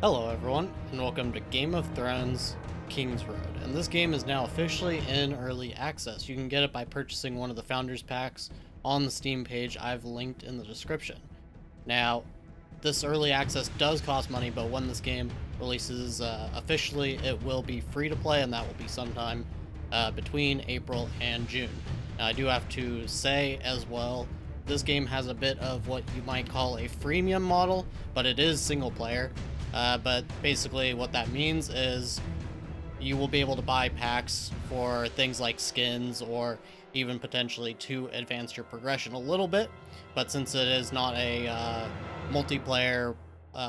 Hello everyone, and welcome to Game of Thrones Kingsroad. And this game is now officially in early access. You can get it by purchasing one of the Founders Packs on the Steam page I've linked in the description. Now, this early access does cost money, but when this game releases officially, it will be free to play, and that will be sometime between April and June. Now, I do have to say as well, this game has a bit of what you might call a freemium model, but it is single player. But basically what that means is you will be able to buy packs for things like skins or even potentially to advance your progression a little bit. But since it is not a multiplayer,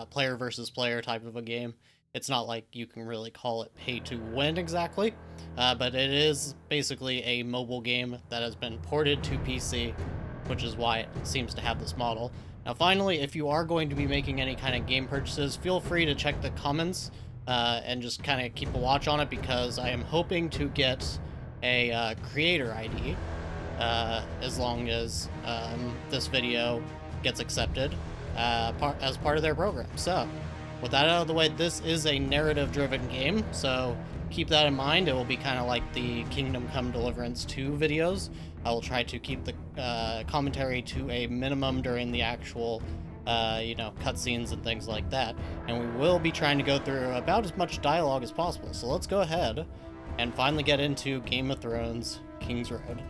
player versus player type of a game, it's not like you can really call it pay to win exactly. But it is basically a mobile game that has been ported to PC, which is why it seems to have this model. Now, finally, if you are going to be making any kind of game purchases, feel free to check the comments and just kind of keep a watch on it, because I am hoping to get a creator ID as long as this video gets accepted as part of their program. So, with that out of the way, this is a narrative-driven game, so keep that in mind. It will be kind of like the Kingdom Come Deliverance 2 videos. I will try to keep the commentary to a minimum during the actual, cutscenes and things like that. And we will be trying to go through about as much dialogue as possible. So let's go ahead and finally get into Game of Thrones Kingsroad.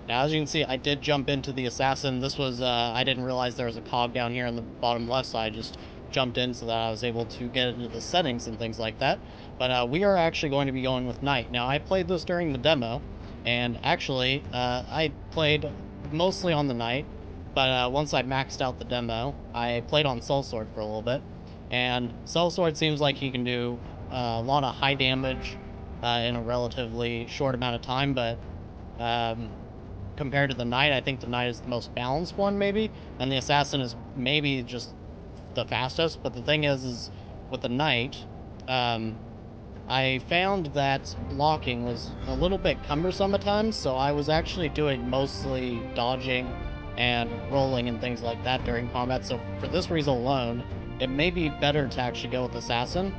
Now, as you can see, I did jump into the assassin. This was, I didn't realize there was a cog down here on the bottom left side. I just jumped in so that I was able to get into the settings and things like that. But we are actually going to be going with Knight. Now, I played this during the demo, and actually, I played mostly on the Knight, but once I maxed out the demo, I played on Sellsword for a little bit, and Sellsword seems like he can do a lot of high damage in a relatively short amount of time, but compared to the Knight, I think the Knight is the most balanced one, maybe, and the Assassin is maybe just the fastest. But the thing is with the Knight, I found that blocking was a little bit cumbersome at times, so I was actually doing mostly dodging and rolling and things like that during combat. So for this reason alone, it may be better to actually go with Assassin.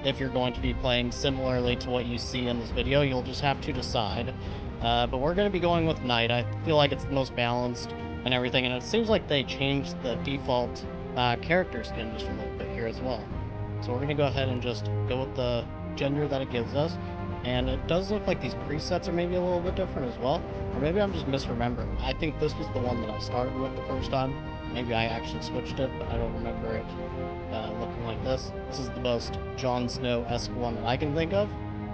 If you're going to be playing similarly to what you see in this video, you'll just have to decide. But we're going to be going with Knight. I feel like it's the most balanced and everything, and it seems like they changed the default character skin just a little bit here as well. So we're going to go ahead and just go with the gender that it gives us. And it does look like these presets are maybe a little bit different as well. Or maybe I'm just misremembering. I think this was the one that I started with the first time. Maybe I actually switched it, but I don't remember it looking like this. This is the most Jon Snow-esque one that I can think of,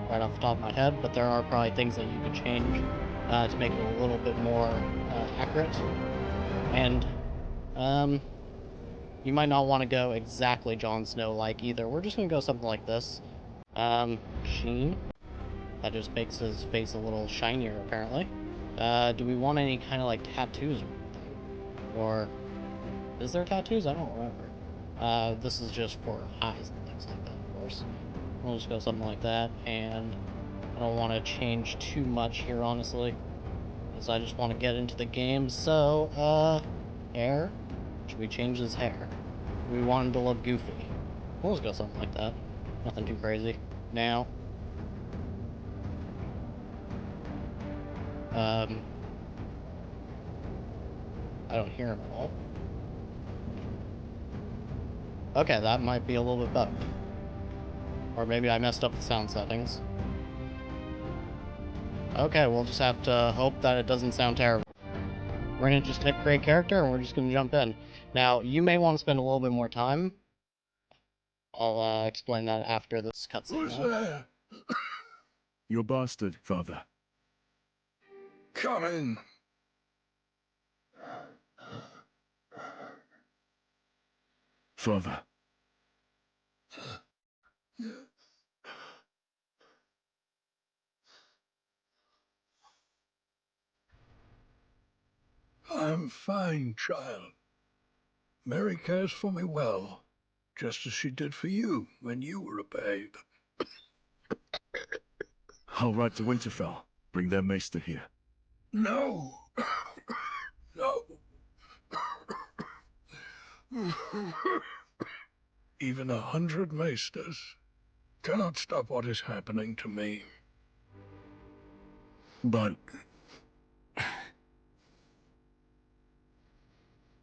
right off the top of my head, but there are probably things that you could change to make it a little bit more accurate. And you might not want to go exactly Jon Snow-like either. We're just going to go something like this. Sheen. That just makes his face a little shinier, apparently. Do we want any kind of, like, tattoos or anything? Or is there tattoos? I don't remember. This is just for eyes and things like that, of course. We'll just go something like that, and I don't want to change too much here, honestly, because I just want to get into the game. So, hair? Should we change his hair? We want him to look goofy. We'll just go something like that. Nothing too crazy. Now, I don't hear him at all. Okay, that might be a little bit better. Or maybe I messed up the sound settings. Okay, we'll just have to hope that it doesn't sound terrible. We're gonna just hit create character, and we're just gonna jump in. Now, you may want to spend a little bit more time. I'll explain that after this cutscene. Who's there? Your bastard, father. Come in. Father. I'm fine, child. Mary cares for me well, just as she did for you when you were a babe. I'll ride to Winterfell. Bring their maester here. No. No. Even 100 maesters cannot stop what is happening to me. But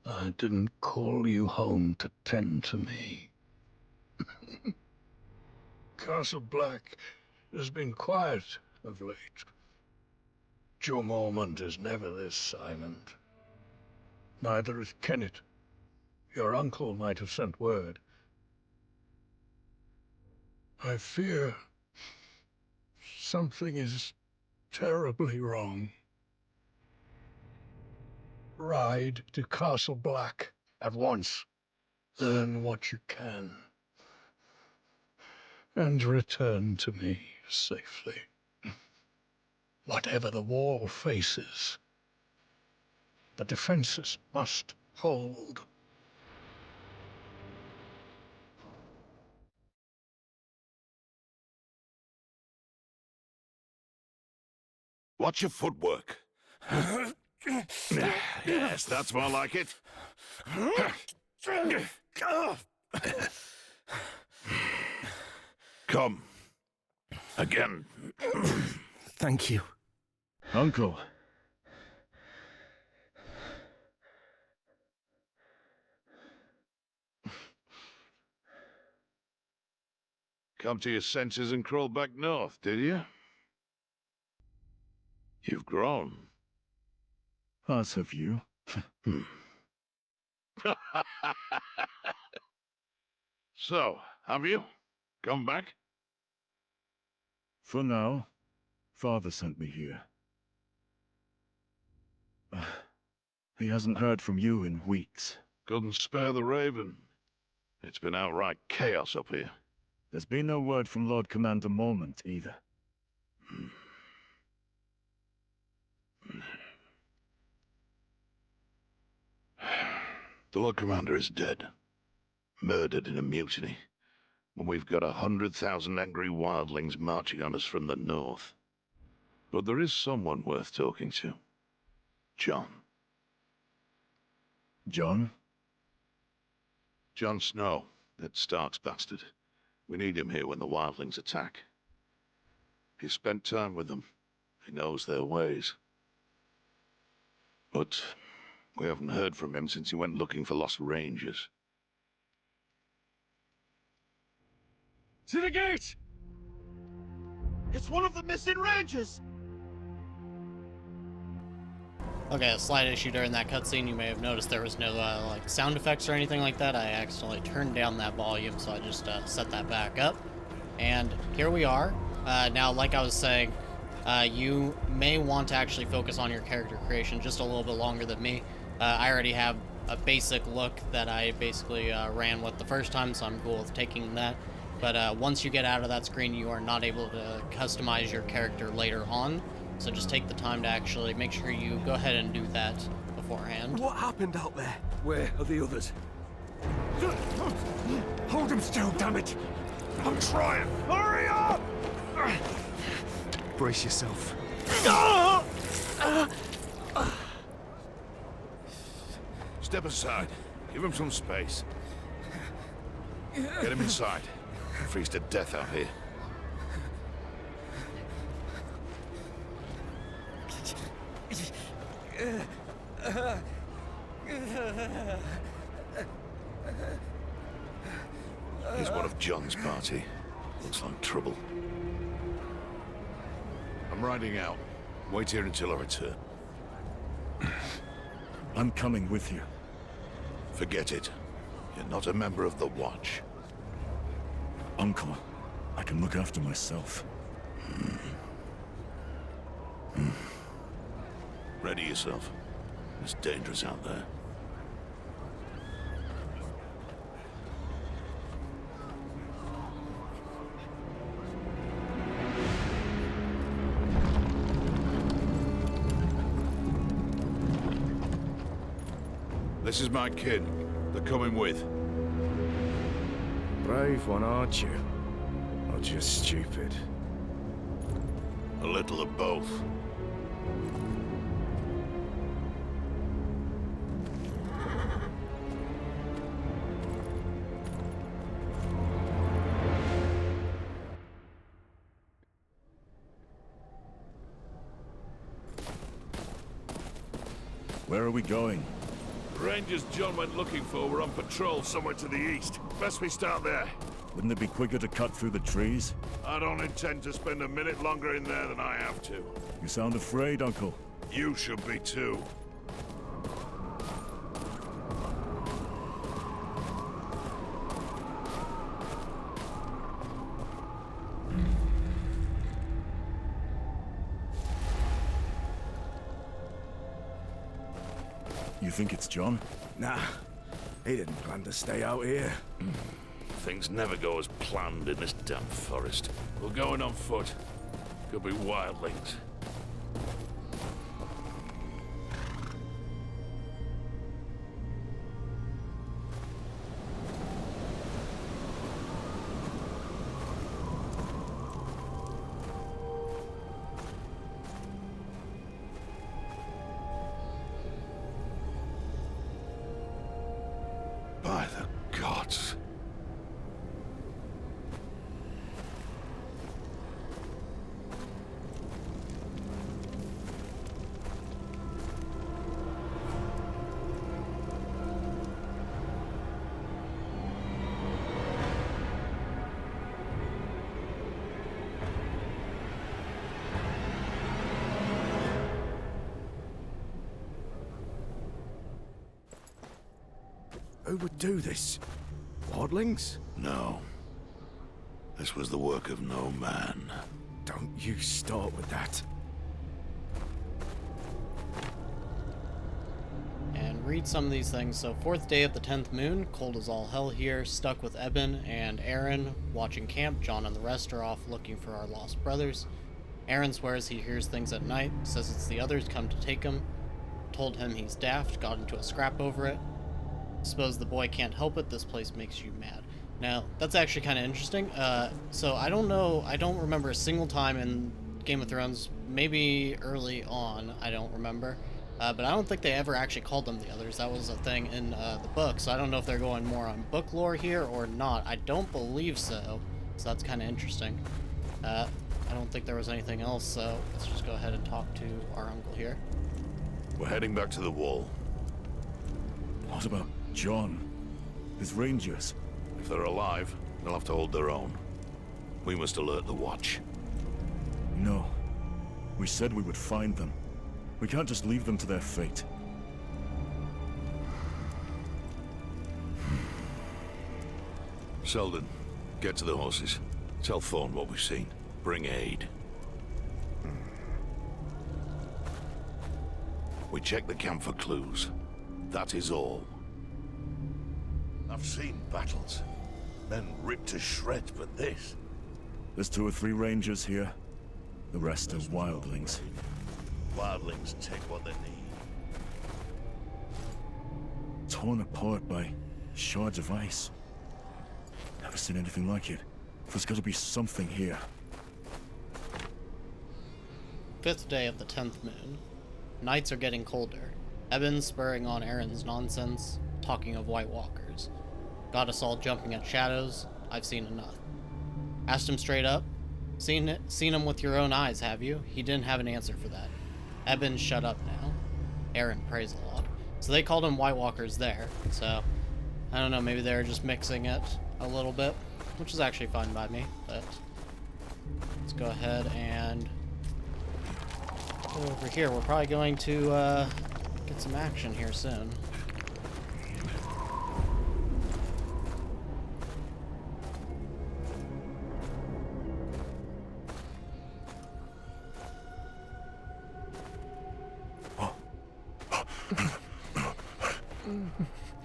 I didn't call you home to tend to me. Castle Black has been quiet of late. Joe Mormont is never this silent. Neither is Kenneth. Your uncle might have sent word. I fear something is terribly wrong. Ride to Castle Black at once. Learn what you can. And return to me safely. Whatever the wall faces, the defenses must hold. Watch your footwork. Yes, that's more like it. Come. Again. Thank you. Uncle, Come to your senses and crawl back north, did you? You've grown. as have you. So, have you? Come back? For now, Father sent me here. He hasn't heard from you in weeks. Couldn't spare the raven. It's been outright chaos up here. There's been no word from Lord Commander Mormont either. The Lord Commander is dead. Murdered in a mutiny. And we've got 100,000 angry wildlings marching on us from the north. But there is someone worth talking to. Jon. Jon? Jon Snow, that Stark's bastard. We need him here when the wildlings attack. He spent time with them. He knows their ways. But we haven't heard from him since he went looking for lost rangers. To the gate! It's one of the missing rangers! Okay, a slight issue during that cutscene. You may have noticed there was no like sound effects or anything like that. I accidentally turned down that volume, so I just set that back up. And here we are. Now, like I was saying, you may want to actually focus on your character creation just a little bit longer than me. I already have a basic look that I basically ran with the first time, so I'm cool with taking that. But once you get out of that screen, you are not able to customize your character later on. So just take the time to actually make sure you go ahead and do that beforehand. What happened out there? Where are the others? Hold him still, damn it! I'm trying! Hurry up! Brace yourself. Step aside. Give him some space. Get him inside. Freeze to death out here. He's one of Jon's party. Looks like trouble. I'm riding out. Wait here until I return. I'm coming with you. Forget it. You're not a member of the Watch. Uncle, I can look after myself. Ready yourself. It's dangerous out there. This is my kid. They're coming with. Brave one, aren't you? Or just stupid? A little of both. Where are we going? Rangers John went looking for were on patrol somewhere to the east. Best we start there. Wouldn't it be quicker to cut through the trees? I don't intend to spend a minute longer in there than I have to. You sound afraid, Uncle. You should be too. You think it's Jon? Nah, he didn't plan to stay out here. Things never go as planned in this damn forest. We're going on foot. Could be wildlings. By the gods. Who would do this? Wildlings? No. This was the work of no man. Don't you start with that. And read some of these things. So, 4th day of the 10th moon, cold as all hell here, stuck with Eben and Aaron, watching camp. Jon and the rest are off looking for our lost brothers. Aaron swears he hears things at night, says it's the others come to take him. Told him he's daft, got into a scrap over it. Suppose the boy can't help it, this place makes you mad. Now, that's actually kind of interesting. So I don't know, I don't remember a single time in Game of Thrones, maybe early on, I don't remember. But I don't think they ever actually called them the others. That was a thing in the book, so I don't know if they're going more on book lore here or not. I don't believe so, so that's kind of interesting. I don't think there was anything else, so let's just go ahead and talk to our uncle here. We're heading back to the wall. What about Jon? His rangers? If they're alive, they'll have to hold their own. We must alert the watch. No. We said we would find them. We can't just leave them to their fate. Selden, get to the horses. Tell Thorne what we've seen. Bring aid. We check the camp for clues. That is all. I've seen battles. Men ripped to shreds, but this... There's 2 or 3 rangers here. The rest are wildlings. Wildlings take what they need. Torn apart by shards of ice. Never seen anything like it. There's gotta be something here. 5th day of the 10th moon. Nights are getting colder. Eben's spurring on Aaron's nonsense, talking of White Walkers. Got us all jumping at shadows. I've seen enough. Asked him straight up, seen him with your own eyes, have you? He didn't have an answer for that. Eben, shut up now. Aaron prays a lot. So they called him White Walkers there, so I don't know, maybe they were just mixing it a little bit, which is actually fine by me, but let's go ahead and go over here. We're probably going to get some action here soon.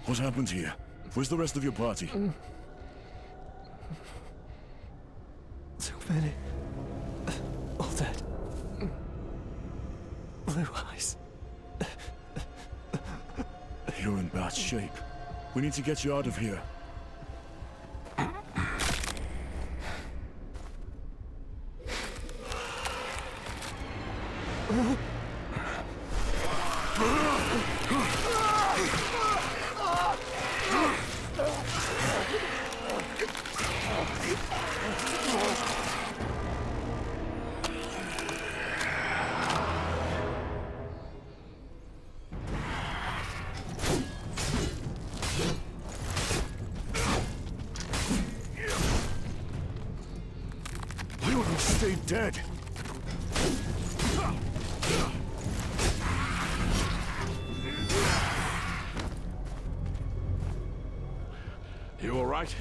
What happened here? Where's the rest of your party? So many. All dead. Blue eyes. You're in bad shape. We need to get you out of here. Stay dead. You all right?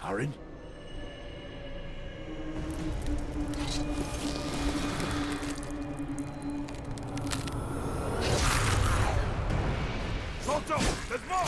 Aaron? Pronto! There's more!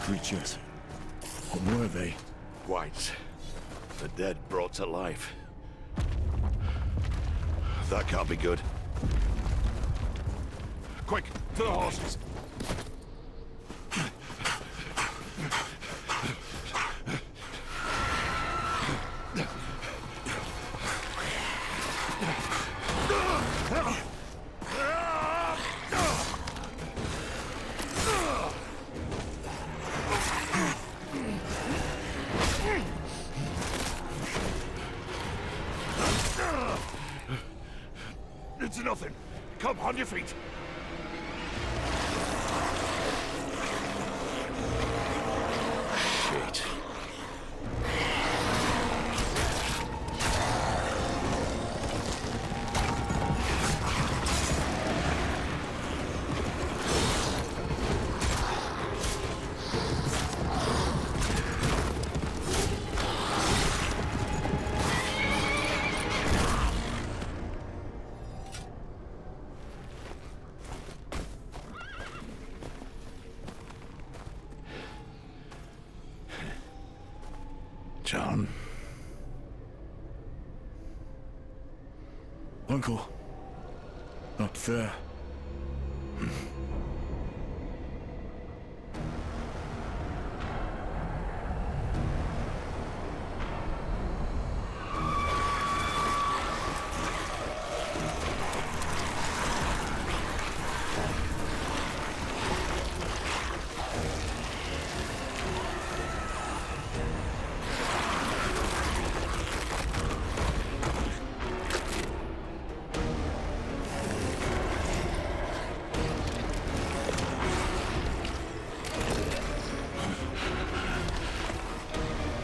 Creatures. What were they? Whites. The dead brought to life. That can't be good. Quick, to the horses! It's nothing. Come, on your feet. Shit. Jon. Uncle. Not fair.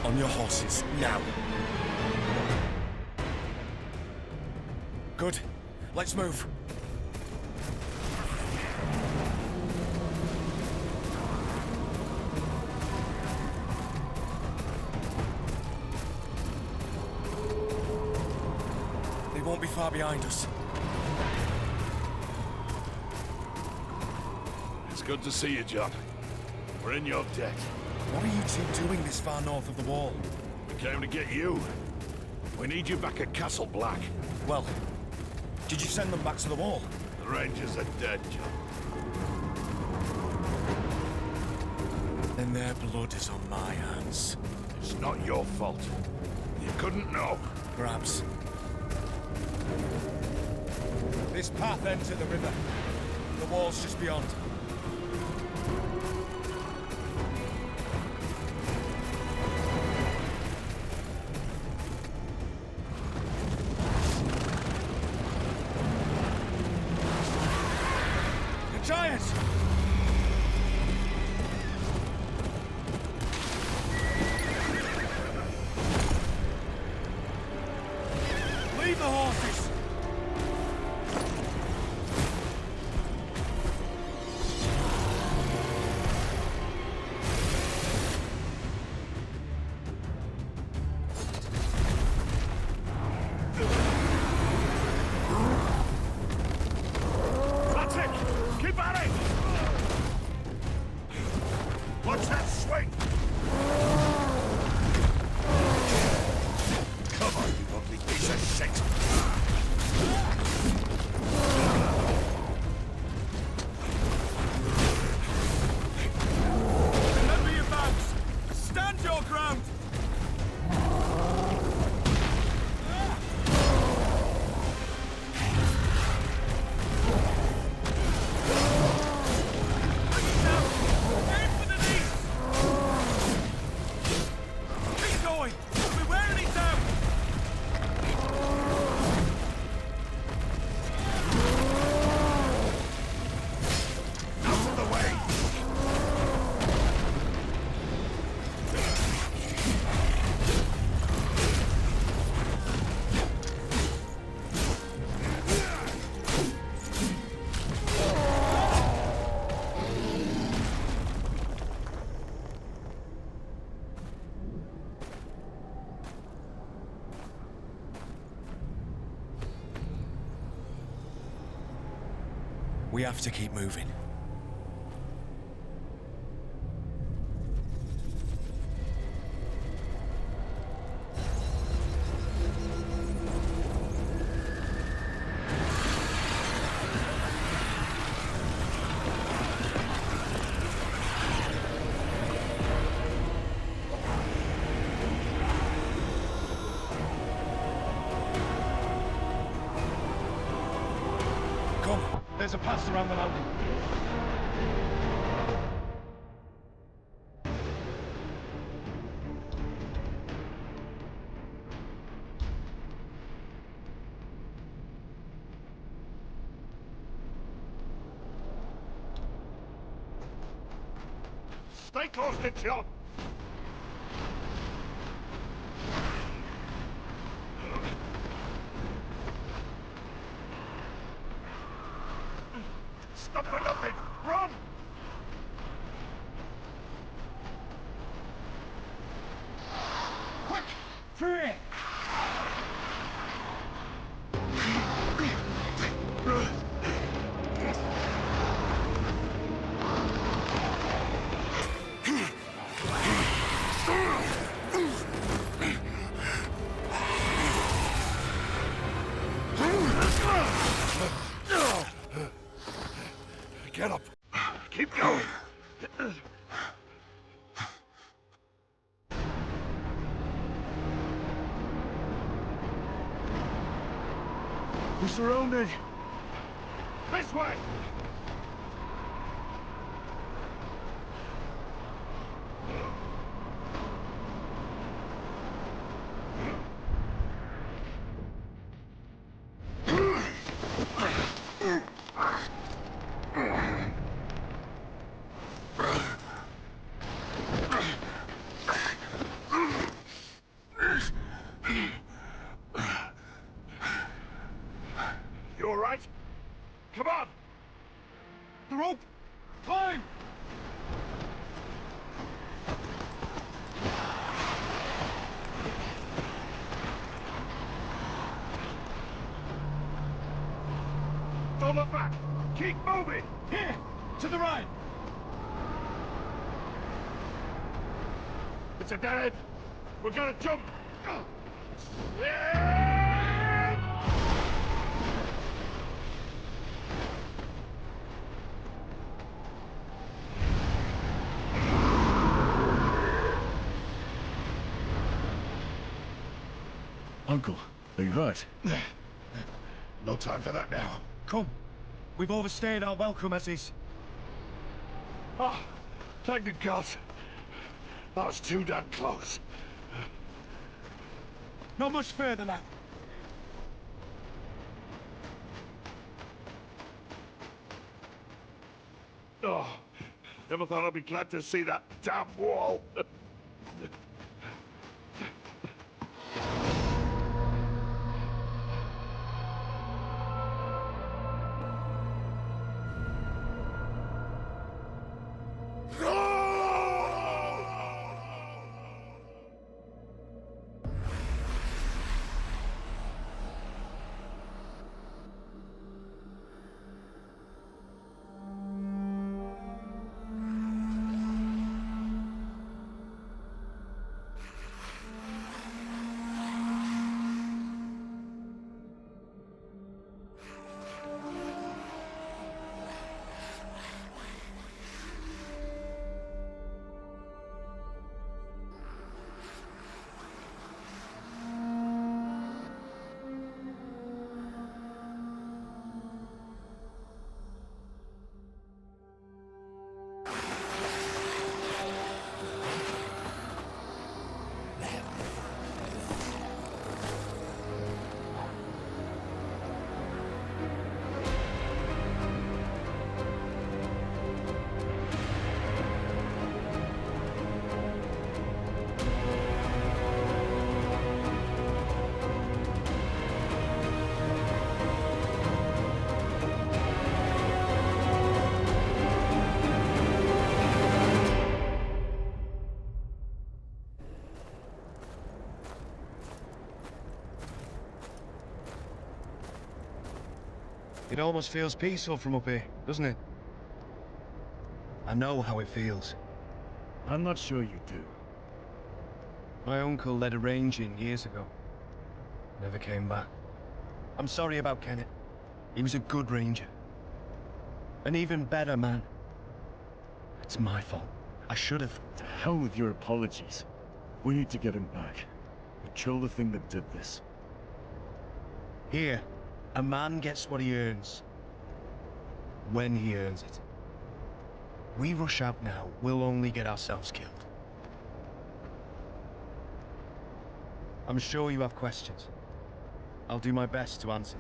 On your horses, now. Good. Let's move. They won't be far behind us. It's good to see you, Jon. We're in your debt. What are you two doing this far north of the wall? We came to get you. We need you back at Castle Black. Well, did you send them back to the wall? The Rangers are dead, Jon. Then their blood is on my hands. It's not your fault. You couldn't know. Perhaps. This path ends at the river. The wall's just beyond. Giants! Leave the horses! Watch that swing! Come on, you ugly piece of shit! Remember your backs! Stand your ground! We have to keep moving. There's a pass around the mountain. Stay close to Jon! Stop for nothing! Run! Quick! Through here! Get up! Keep going! We're surrounded. This way! You all right? Come on! The rope! Climb! Don't look back! Keep moving! Here! To the right! It's a dead end! We're gonna jump! Uncle, are you hurt? No time for that now. Come. We've overstayed our welcome as is. Ah, thank the gods. That was too damn close. Not much further now. Oh, never thought I'd be glad to see that damn wall. It almost feels peaceful from up here, doesn't it? I know how it feels. I'm not sure you do. My uncle led a ranging years ago. Never came back. I'm sorry about Kenneth. He was a good ranger. An even better man. It's my fault. I should have. To hell with your apologies. We need to get him back. And kill the thing that did this. Here, a man gets what he earns. When he earns it. We rush out now, we'll only get ourselves killed. I'm sure you have questions. I'll do my best to answer.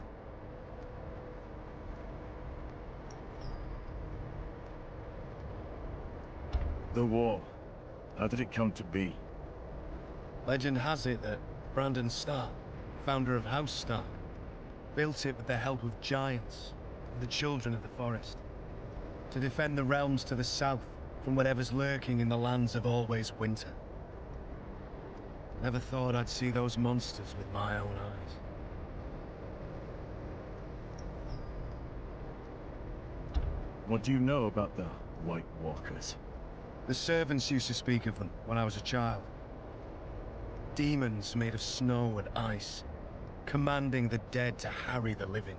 The war. How did it come to be? Legend has it that Brandon Starr, founder of House Starr, built it with the help of giants and the children of the forest, to defend the realms to the south from whatever's lurking in the lands of always winter. Never thought I'd see those monsters with my own eyes. What do you know about the White Walkers? The servants used to speak of them when I was a child. Demons made of snow and ice, commanding the dead to harry the living.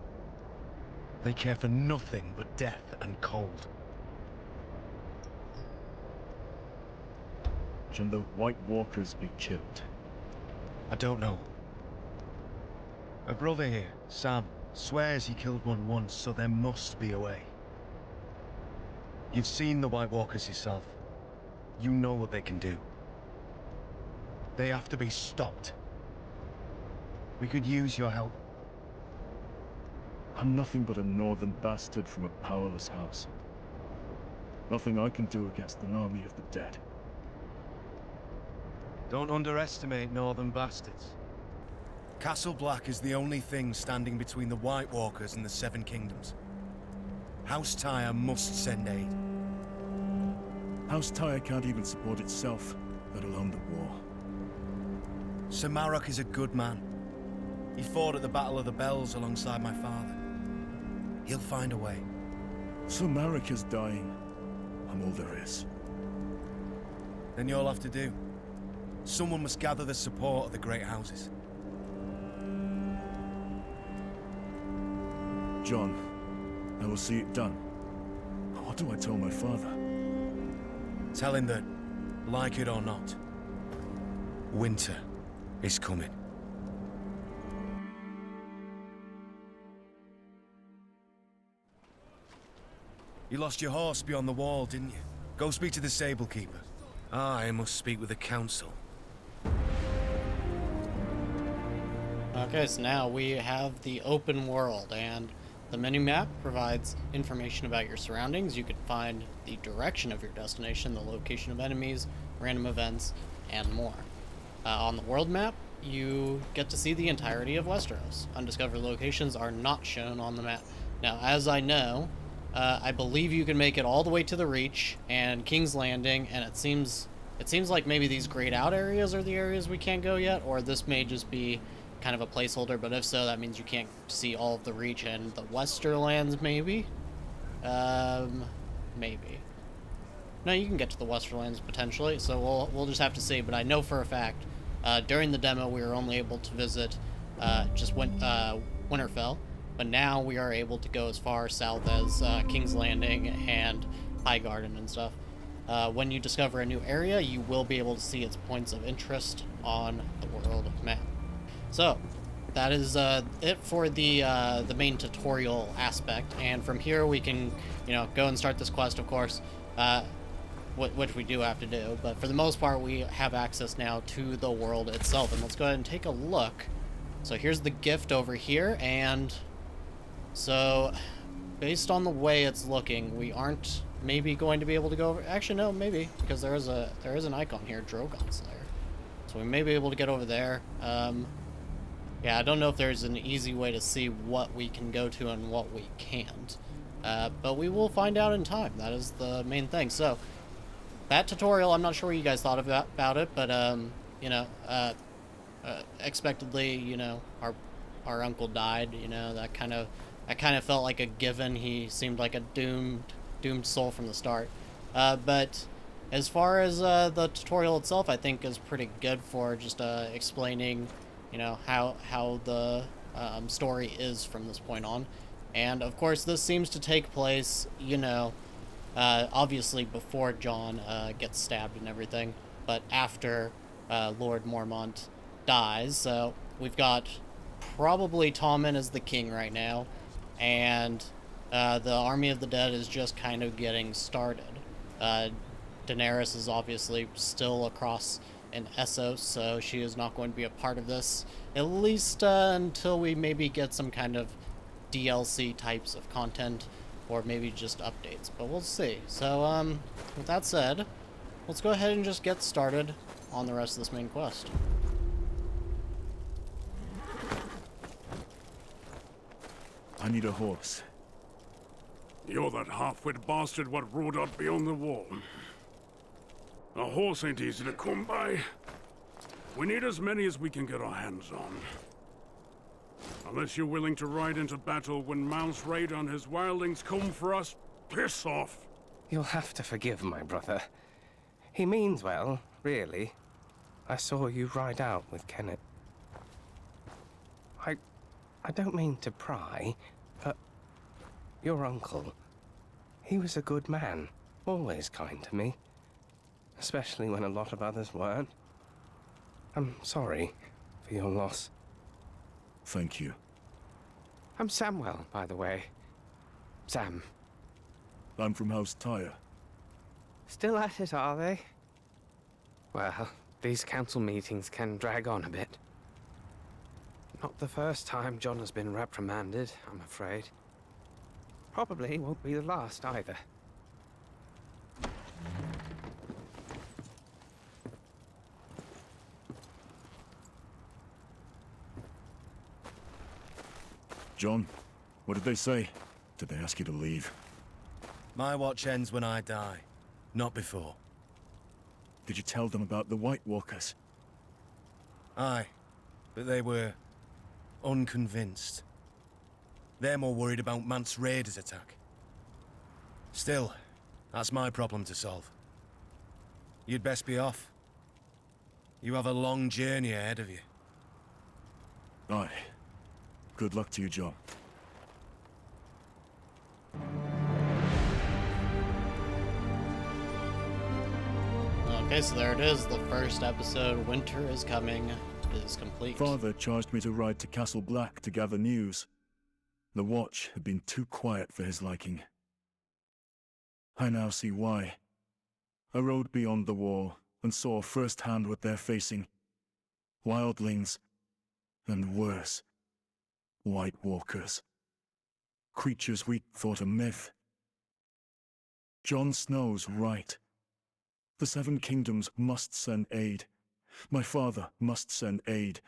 They care for nothing but death and cold. Can the White Walkers be killed? I don't know. My brother here, Sam, swears he killed one once, so there must be a way. You've seen the White Walkers yourself. You know what they can do. They have to be stopped. We could use your help. I'm nothing but a northern bastard from a powerless house. Nothing I can do against an army of the dead. Don't underestimate northern bastards. Castle Black is the only thing standing between the White Walkers and the Seven Kingdoms. House Tyre must send aid. House Tyre can't even support itself, let alone the war. Sir Marok is a good man. He fought at the Battle of the Bells alongside my father. He'll find a way. So Marek is dying. I'm all there is. Then you'll have to do. Someone must gather the support of the great houses. John, I will see it done. What do I tell my father? Tell him that, like it or not, winter is coming. You lost your horse beyond the wall, didn't you? Go speak to the Sable Keeper. I must speak with the council. Okay, so now we have the open world, and the mini-map provides information about your surroundings. You can find the direction of your destination, the location of enemies, random events, and more. On the world map, you get to see the entirety of Westeros. Undiscovered locations are not shown on the map. Now, as I know, I believe you can make it all the way to the Reach and King's Landing, and it seems like maybe these grayed out areas are the areas we can't go yet, or this may just be kind of a placeholder, but if so, that means you can't see all of the Reach and the Westerlands, maybe? Maybe. No, you can get to the Westerlands, potentially, so we'll just have to see, but I know for a fact, during the demo, we were only able to visit, Winterfell, but now we are able to go as far south as, King's Landing and Highgarden and stuff. When you discover a new area, you will be able to see its points of interest on the world map. So, that is it for the main tutorial aspect, and from here we can, go and start this quest, of course, which we do have to do, but for the most part we have access now to the world itself, and let's go ahead and take a look. So here's the gift over here, and so based on the way it's looking, we aren't maybe going to be able to go over. Actually, no, maybe, because there is an icon here, Drogon Slayer, so we may be able to get over there. Yeah, I don't know if there's an easy way to see what we can go to and what we can't, but we will find out in time. That is the main thing. So that tutorial, I'm not sure what you guys thought about it, but expectedly, our uncle died. That kind of I kind of felt like a given. He seemed like a doomed soul from the start. But as far as the tutorial itself, I think is pretty good for just explaining, you know, how the story is from this point on. And of course, this seems to take place, you know, obviously before Jon gets stabbed and everything, but after Lord Mormont dies. So we've got probably Tommen as the king right now, and the army of the dead is just kind of getting started. Daenerys is obviously still across in Essos, so she is not going to be a part of this, at least until we maybe get some kind of DLC types of content, or maybe just updates, but we'll see. So, with that said, let's go ahead and just get started on the rest of this main quest. I need a horse. You're that half-wit bastard what rode out beyond the wall. A horse ain't easy to come by. We need as many as we can get our hands on. Unless you're willing to ride into battle when Mount's raid on his wildlings come for us, piss off! You'll have to forgive my brother. He means well, really. I saw you ride out with Kenneth. I don't mean to pry, but your uncle, he was a good man, always kind to me. Especially when a lot of others weren't. I'm sorry for your loss. Thank you. I'm Samwell, by the way. Sam. I'm from House Tyre. Still at it, are they? Well, these council meetings can drag on a bit. Not the first time Jon has been reprimanded, I'm afraid. Probably won't be the last either. Jon, what did they say? Did they ask you to leave? My watch ends when I die, not before. Did you tell them about the White Walkers? Aye, but they were unconvinced. They're more worried about Mance Raider's attack. Still, that's my problem to solve. You'd best be off. You have a long journey ahead of you. Aye. Good luck to you, Jon. Okay, so there it is. The first episode, Winter is Coming, is complete. Father charged me to ride to Castle Black to gather news. The Watch had been too quiet for his liking. I now see why. I rode beyond the wall and saw firsthand what they're facing. Wildlings, and worse, White Walkers. Creatures we thought a myth. Jon Snow's right. The Seven Kingdoms must send aid. My father must send aid.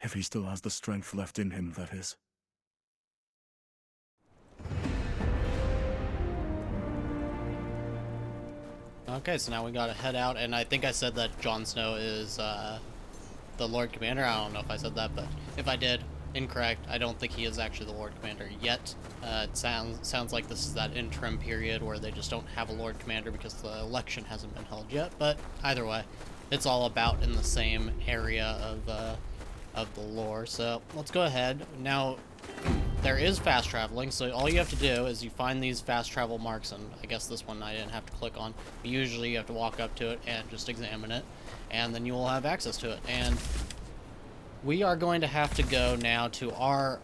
If he still has the strength left in him, that is. Okay, so now we gotta head out, and I think I said that Jon Snow is the Lord Commander. I don't know if I said that, but if I did, incorrect. I don't think he is actually the Lord Commander yet. It sounds like this is that interim period where they just don't have a Lord Commander because the election hasn't been held yet. But either way, it's all about in the same area of the lore. So let's go ahead now. There is fast traveling, so all you have to do is you find these fast travel marks, and I guess this one I didn't have to click on. But usually you have to walk up to it and just examine it, and then you will have access to it. And we are going to have to go now to our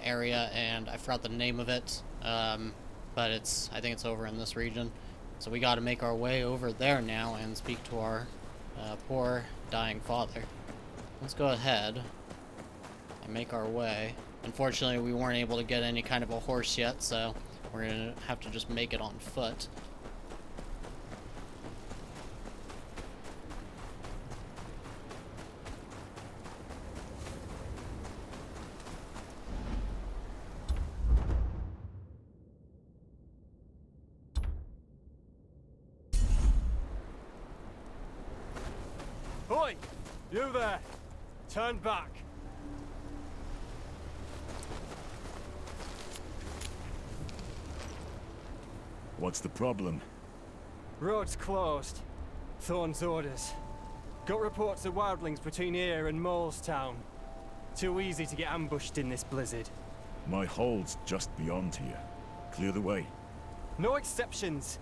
area, and I forgot the name of it, but I think it's over in this region. So we got to make our way over there now and speak to our poor dying father. Let's go ahead and make our way. Unfortunately, we weren't able to get any kind of a horse yet, so we're going to have to just make it on foot. Oi! You there! Turn back! What's the problem? Road's closed. Thorn's orders. Got reports of wildlings between here and Molestown. Too easy to get ambushed in this blizzard. My hold's just beyond here. Clear the way. No exceptions.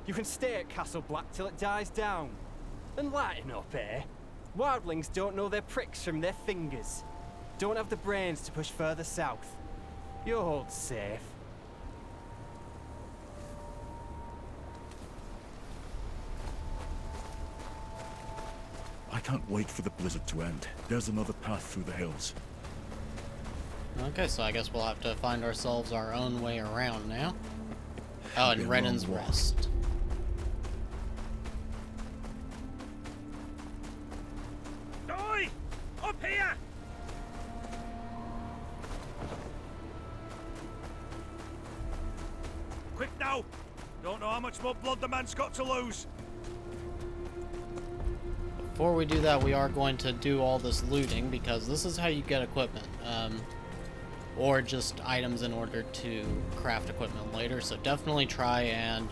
You can stay at Castle Black till it dies down. And lighten up, eh? Wildlings don't know their pricks from their fingers. Don't have the brains to push further south. Your hold's safe. I can't wait for the blizzard to end. There's another path through the hills. Okay, so I guess we'll have to find ourselves our own way around now. Oh, and Been a Renan's long walk. Rest. Oi! Up here! Quick now! Don't know how much more blood the man's got to lose. Before we do that, we are going to do all this looting because this is how you get equipment. Or just items in order to craft equipment later. So definitely try and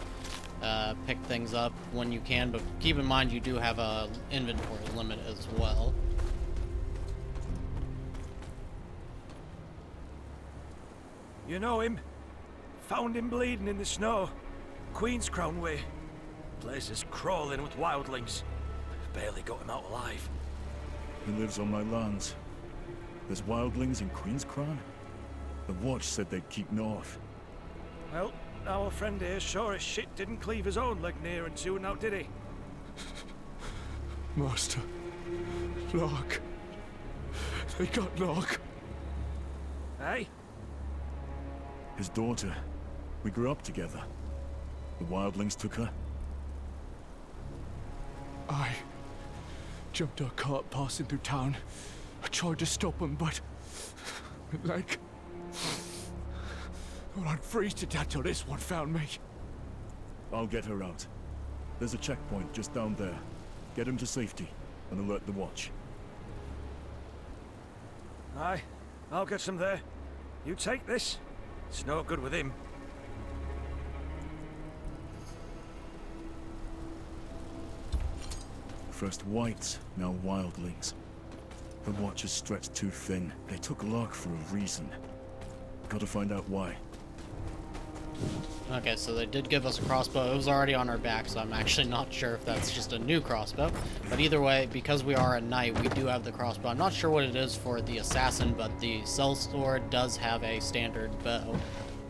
pick things up when you can, but keep in mind you do have a inventory limit as well. You know him? Found him bleeding in the snow. Queenscrown way. Place is crawling with wildlings. Barely got him out alive. He lives on my lands. There's wildlings in Queenscrown? The Watch said they'd keep north. Well, our friend here sure as shit didn't cleave his own leg near and soon out, did he? Master. Locke. They got Locke. Hey? His daughter. We grew up together. The wildlings took her. I jumped a cart passing through town. I tried to stop him, but like, well, I'd freeze to death till this one found me. I'll get her out. There's a checkpoint just down there. Get him to safety and alert the Watch. Aye, I'll get some there. You take this. It's no good with him. First whites, now wildlings. The Watch is stretched too thin. They took Locke for a reason. Gotta find out why. Okay, so they did give us a crossbow. It was already on our back, so I'm actually not sure if that's just a new crossbow. But either way, because we are a knight, we do have the crossbow. I'm not sure what it is for the assassin, but the sellsword does have a standard bow.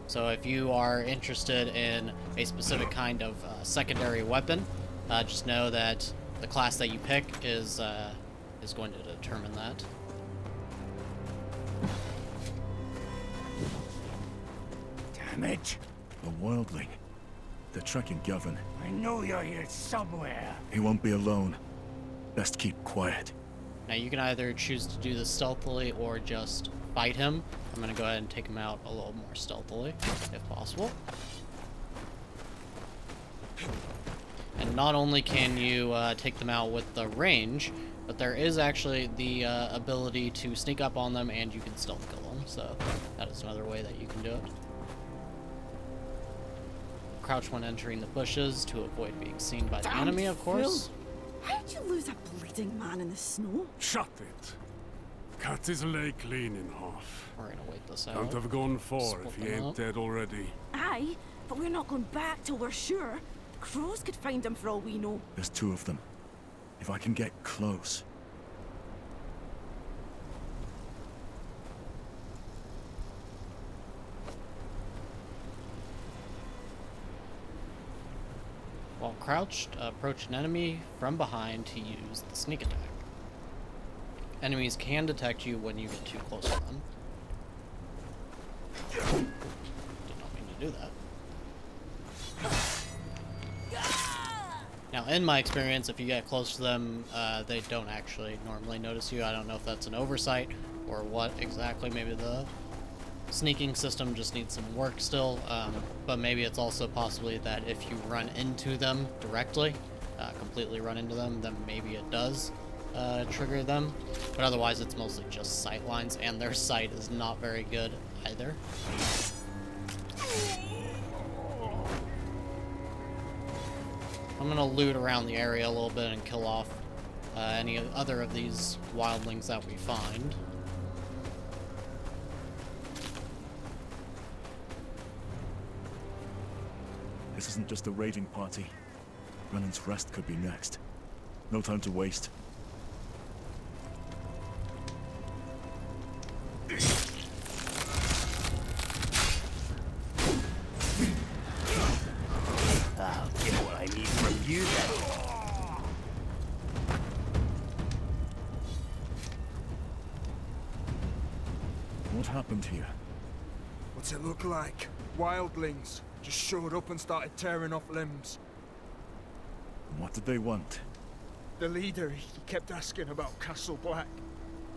So if you are interested in a specific kind of secondary weapon, just know that the class that you pick is going to determine that. Damn it! A wildling. They're tracking Gavin. I know you're here somewhere. He won't be alone. Best keep quiet. Now you can either choose to do this stealthily or just fight him. I'm going to go ahead and take him out a little more stealthily, if possible. And not only can you take them out with the range, but there is actually the ability to sneak up on them and you can stealth kill them. So that is another way that you can do it. Crouch when entering the bushes to avoid being seen by the enemy, of course. How'd you lose a bleeding man in the snow? Shut it. Cut his leg clean in half. We're gonna wait this out. Can't have gone far Split if he them ain't up. dead already. Aye, but we're not going back till we're sure. The crows could find him for all we know. There's two of them. If I can get close. While crouched, approach an enemy from behind to use the sneak attack. Enemies can detect you when you get too close to them. Did not mean to do that. Now, in my experience, if you get close to them, they don't actually normally notice you. I don't know if that's an oversight or what exactly. Maybe the sneaking system just needs some work still, but maybe it's also possibly that if you run into them directly, completely run into them, then maybe it does trigger them. But otherwise, it's mostly just sight lines, and their sight is not very good either. I'm gonna loot around the area a little bit and kill off any other of these wildlings that we find. This isn't just a raiding party. Brennan's Rest could be next. No time to waste. I'll get what I need from you then. What happened here? What's it look like? Wildlings just showed up and started tearing off limbs. What did they want? The leader, he kept asking about Castle Black.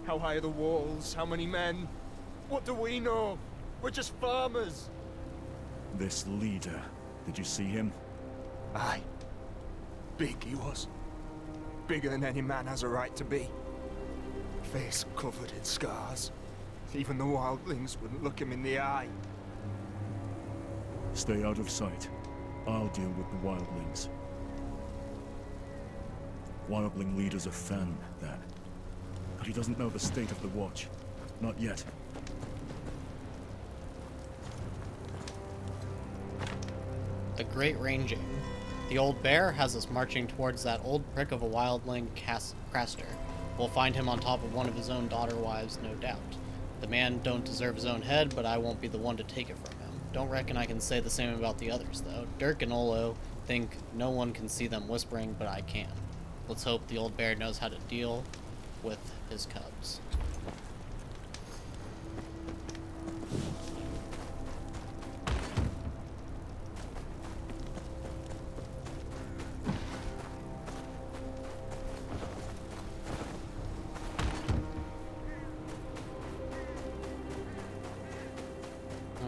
How high are the walls? How many men? What do we know? We're just farmers. This leader, did you see him? Aye. Big he was. Bigger than any man has a right to be. Face covered in scars. Even the wildlings wouldn't look him in the eye. Stay out of sight. I'll deal with the wildlings. Wildling leader's a fan, then. But he doesn't know the state of the Watch. Not yet. The Great Ranging. The old bear has us marching towards that old prick of a wildling, Craster. We'll find him on top of one of his own daughter wives, no doubt. The man don't deserve his own head, but I won't be the one to take it from him. Don't reckon I can say the same about the others, though. Dirk and Olo think no one can see them whispering, but I can. Let's hope the old bear knows how to deal with his cubs.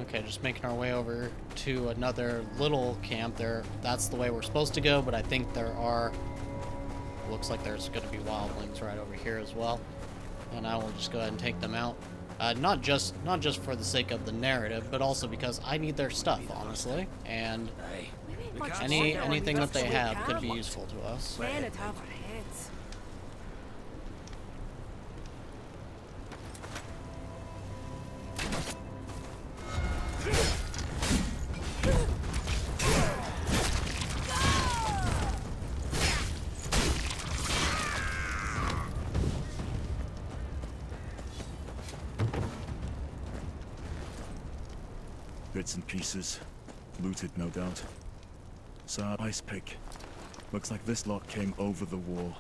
Okay, just making our way over to another little camp there. That's the way we're supposed to go, but I think there are... Looks like there's going to be wildlings right over here as well. And I will just go ahead and take them out. Not just for the sake of the narrative, but also because I need their stuff, honestly. And anything that they have could be useful to us. Men would have our heads. Bits and pieces. Looted, no doubt. Sad ice pick. Looks like this lot came over the wall.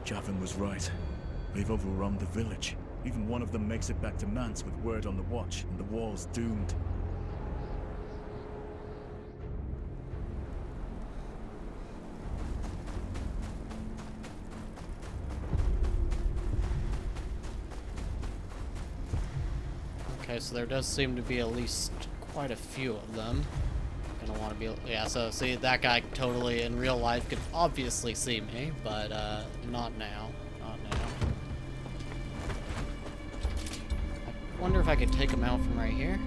Javin was right. They've overrun the village. Even one of them makes it back to Mance with word on the Watch, and the wall's doomed. Okay, so there does seem to be at least quite a few of them. Gonna want to be... Yeah, so see, that guy totally in real life could obviously see me, but not now. Not now. I wonder if I could take him out from right here.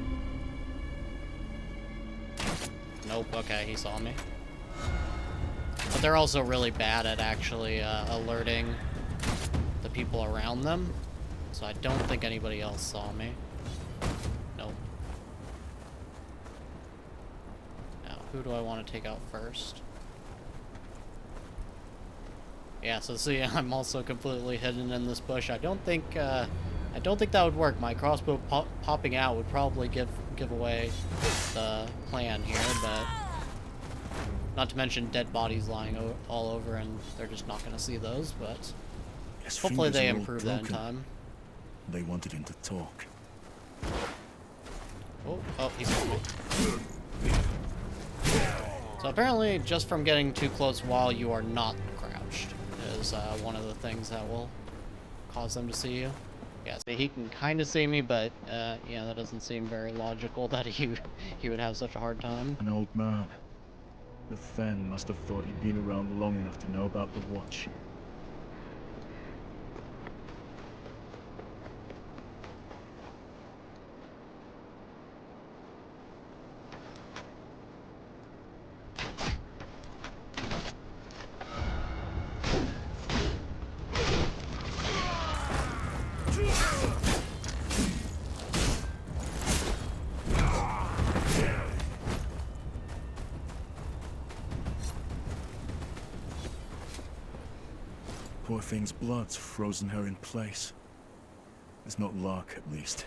Nope, okay, he saw me. But they're also really bad at actually alerting the people around them. So I don't think anybody else saw me. Nope. Now, who do I want to take out first? Yeah, so see, I'm also completely hidden in this bush. I don't think that would work. My crossbow popping out would probably give away the plan here, but not to mention dead bodies lying all over, and they're just not going to see those, but hopefully they improve that in time. They wanted him to talk. Oh, he's on me. So apparently, just from getting too close while you are not crouched is one of the things that will cause them to see you. Yeah, so he can kind of see me, but yeah, that doesn't seem very logical that he would have such a hard time. An old man. The Fen must have thought he'd been around long enough to know about the Watch. Poor thing's blood's frozen her in place. It's not luck, at least.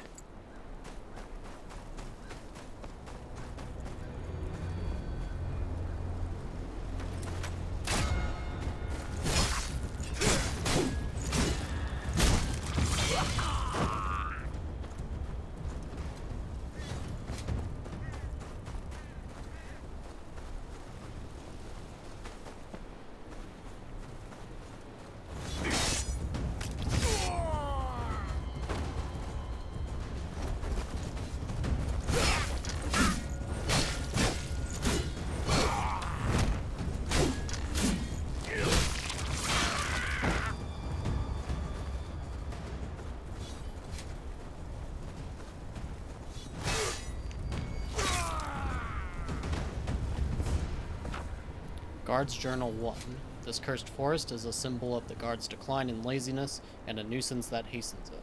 Guard's Journal 1. This cursed forest is a symbol of the guard's decline in laziness and a nuisance that hastens it.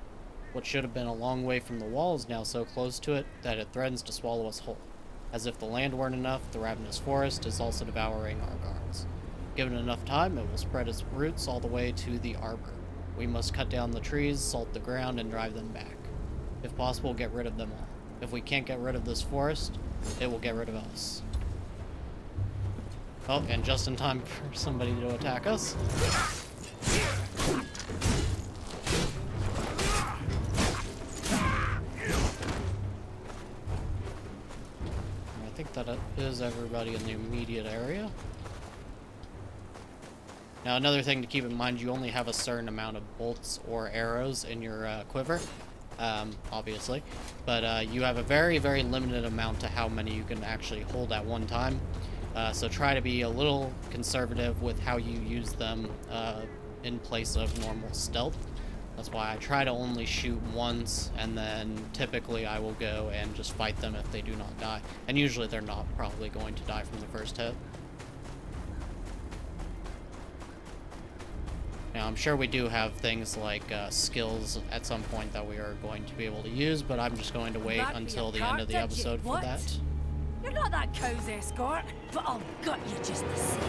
What should have been a long way from the wall is now so close to it that it threatens to swallow us whole. As if the land weren't enough, the ravenous forest is also devouring our guards. Given enough time, it will spread its roots all the way to the arbor. We must cut down the trees, salt the ground, and drive them back. If possible, get rid of them all. If we can't get rid of this forest, it will get rid of us. Oh, and just in time for somebody to attack us. I think that is everybody in the immediate area. Now, another thing to keep in mind, you only have a certain amount of bolts or arrows in your quiver, obviously. But you have a very, very limited amount to how many you can actually hold at one time. So try to be a little conservative with how you use them in place of normal stealth. That's why I try to only shoot once, and then typically I will go and just fight them if they do not die. And usually they're not probably going to die from the first hit. Now, I'm sure we do have things like skills at some point that we are going to be able to use, but I'm just going to wait until the end of the episode for that. You're not that cow's escort, but I'll gut you just the same.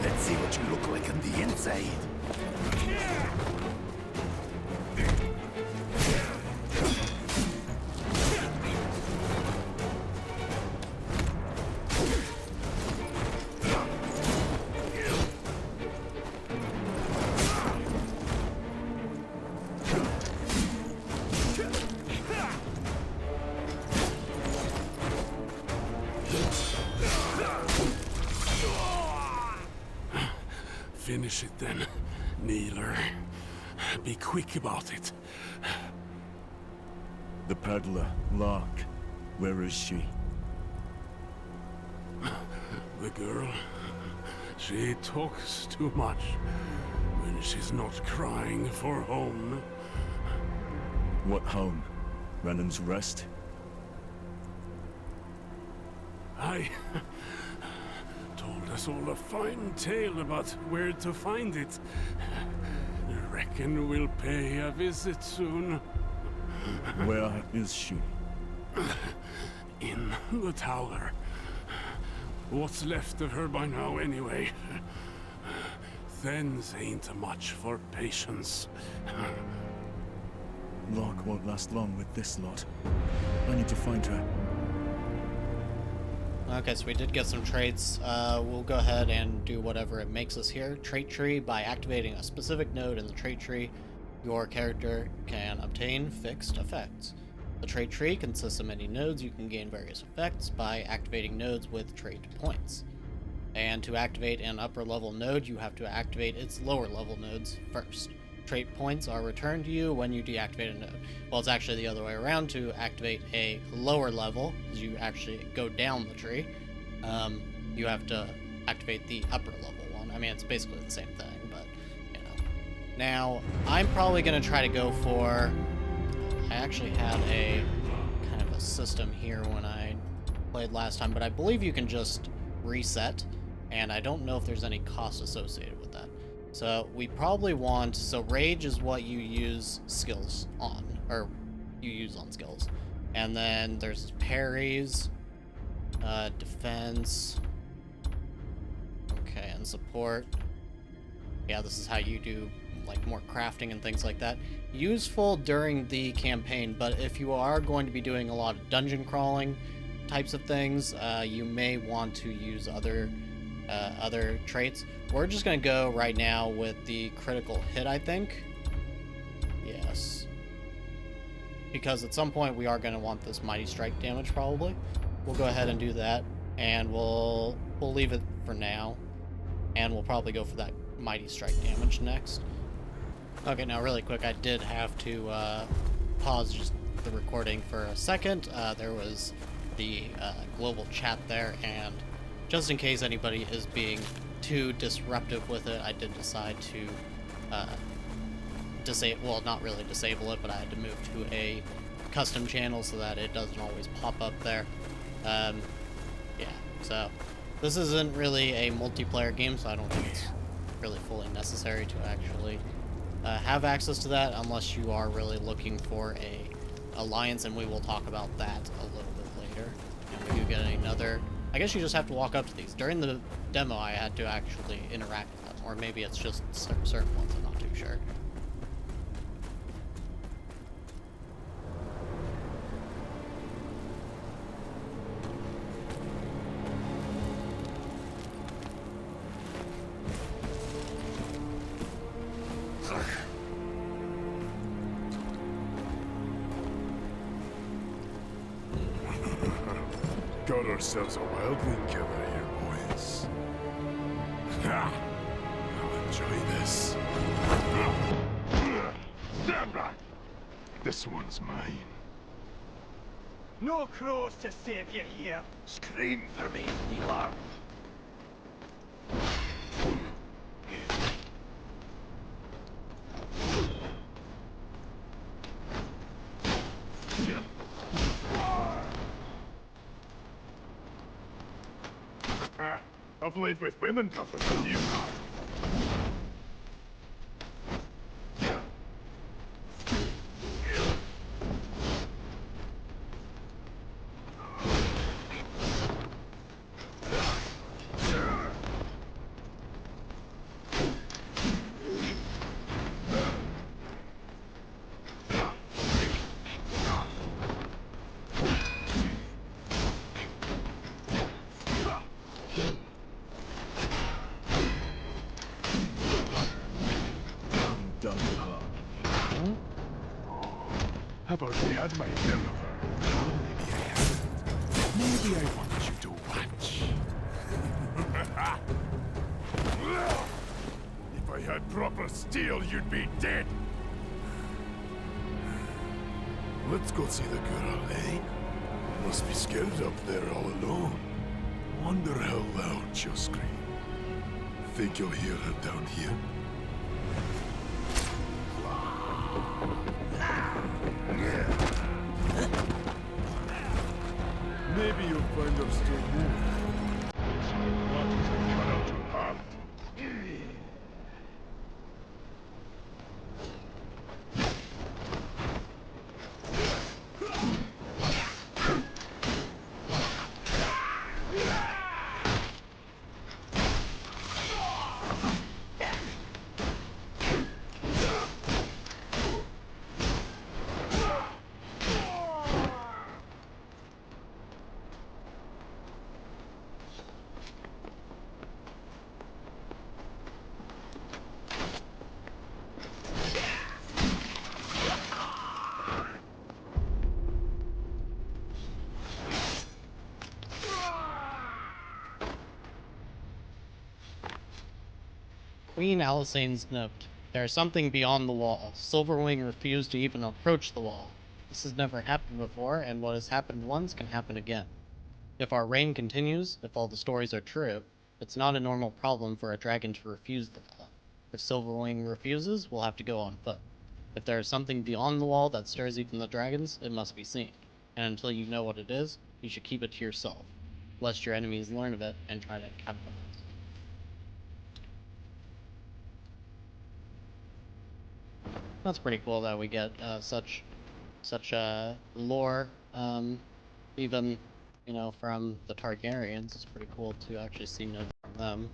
Let's see what you look like on the inside. Finish it then, Kneeler. Be quick about it. The peddler, Lark. Where is she? The girl, she talks too much when she's not crying for home. What home? Renan's Rest? I told us all a fine tale about where to find it. Reckon we'll pay a visit soon. Where is she? In the tower. What's left of her by now, anyway? Thens ain't much for patience. Lark won't last long with this lot. I need to find her. Okay, so we did get some traits. We'll go ahead and do whatever it makes us here. Trait tree, by activating a specific node in the trait tree, your character can obtain fixed effects. The trait tree consists of many nodes. You can gain various effects by activating nodes with trait points. And to activate an upper level node, you have to activate its lower level nodes first. Trait points are returned to you when you deactivate a node. Well, it's actually the other way around. To activate a lower level, as you actually go down the tree, you have to activate the upper level one. I mean, it's basically the same thing, but, you know. Now, I'm probably going to try to go for... I actually had a kind of a system here when I played last time, but I believe you can just reset, and I don't know if there's any cost associated with that. So we probably want, so rage is what you use skills on, or you use on skills. And then there's parries, defense, okay, and support. Yeah, this is how you do like more crafting and things like that. Useful during the campaign, but if you are going to be doing a lot of dungeon crawling types of things, you may want to use other traits. We're just gonna go right now with the critical hit, I think. Yes. Because at some point we are gonna want this mighty strike damage probably. We'll go ahead and do that, and we'll leave it for now. And we'll probably go for that mighty strike damage next. Okay, now really quick, I did have to pause just the recording for a second. There was the global chat there, and just in case anybody is being too disruptive with it, I did decide to well, not really disable it, but I had to move to a custom channel so that it doesn't always pop up there. Yeah, so this isn't really a multiplayer game, so I don't think it's really fully necessary to actually have access to that unless you are really looking for a alliance, and we will talk about that a little bit later. And we do get another... I guess you just have to walk up to these. During the demo, I had to actually interact with them, or maybe it's just certain ones, I'm not too sure. Got ourselves a wildling killer here, boys. Ha! I'll enjoy this. Stand back! This one's mine. No crows to save you here. Scream for me, Neelar. I've laid with women tougher than you. I've already had my fill of her. Maybe I haven't. Maybe I want you to watch. If I had proper steel, you'd be dead. Let's go see the girl, eh? Must be scared up there all alone. Wonder how loud she'll scream. Think you'll hear her down here? Maybe you'll find her still more. What cut out your heart? Queen Alisane's note. There's something beyond the wall. Silverwing refused to even approach the wall. This has never happened before, and what has happened once can happen again. If our reign continues, if all the stories are true, it's not a normal problem for a dragon to refuse the wall. If Silverwing refuses, we'll have to go on foot. If there is something beyond the wall that stirs even the dragons, it must be seen. And until you know what it is, you should keep it to yourself, lest your enemies learn of it and try to capitalize. That's pretty cool that we get such lore, even, you know, from the Targaryens. It's pretty cool to actually see notes from them.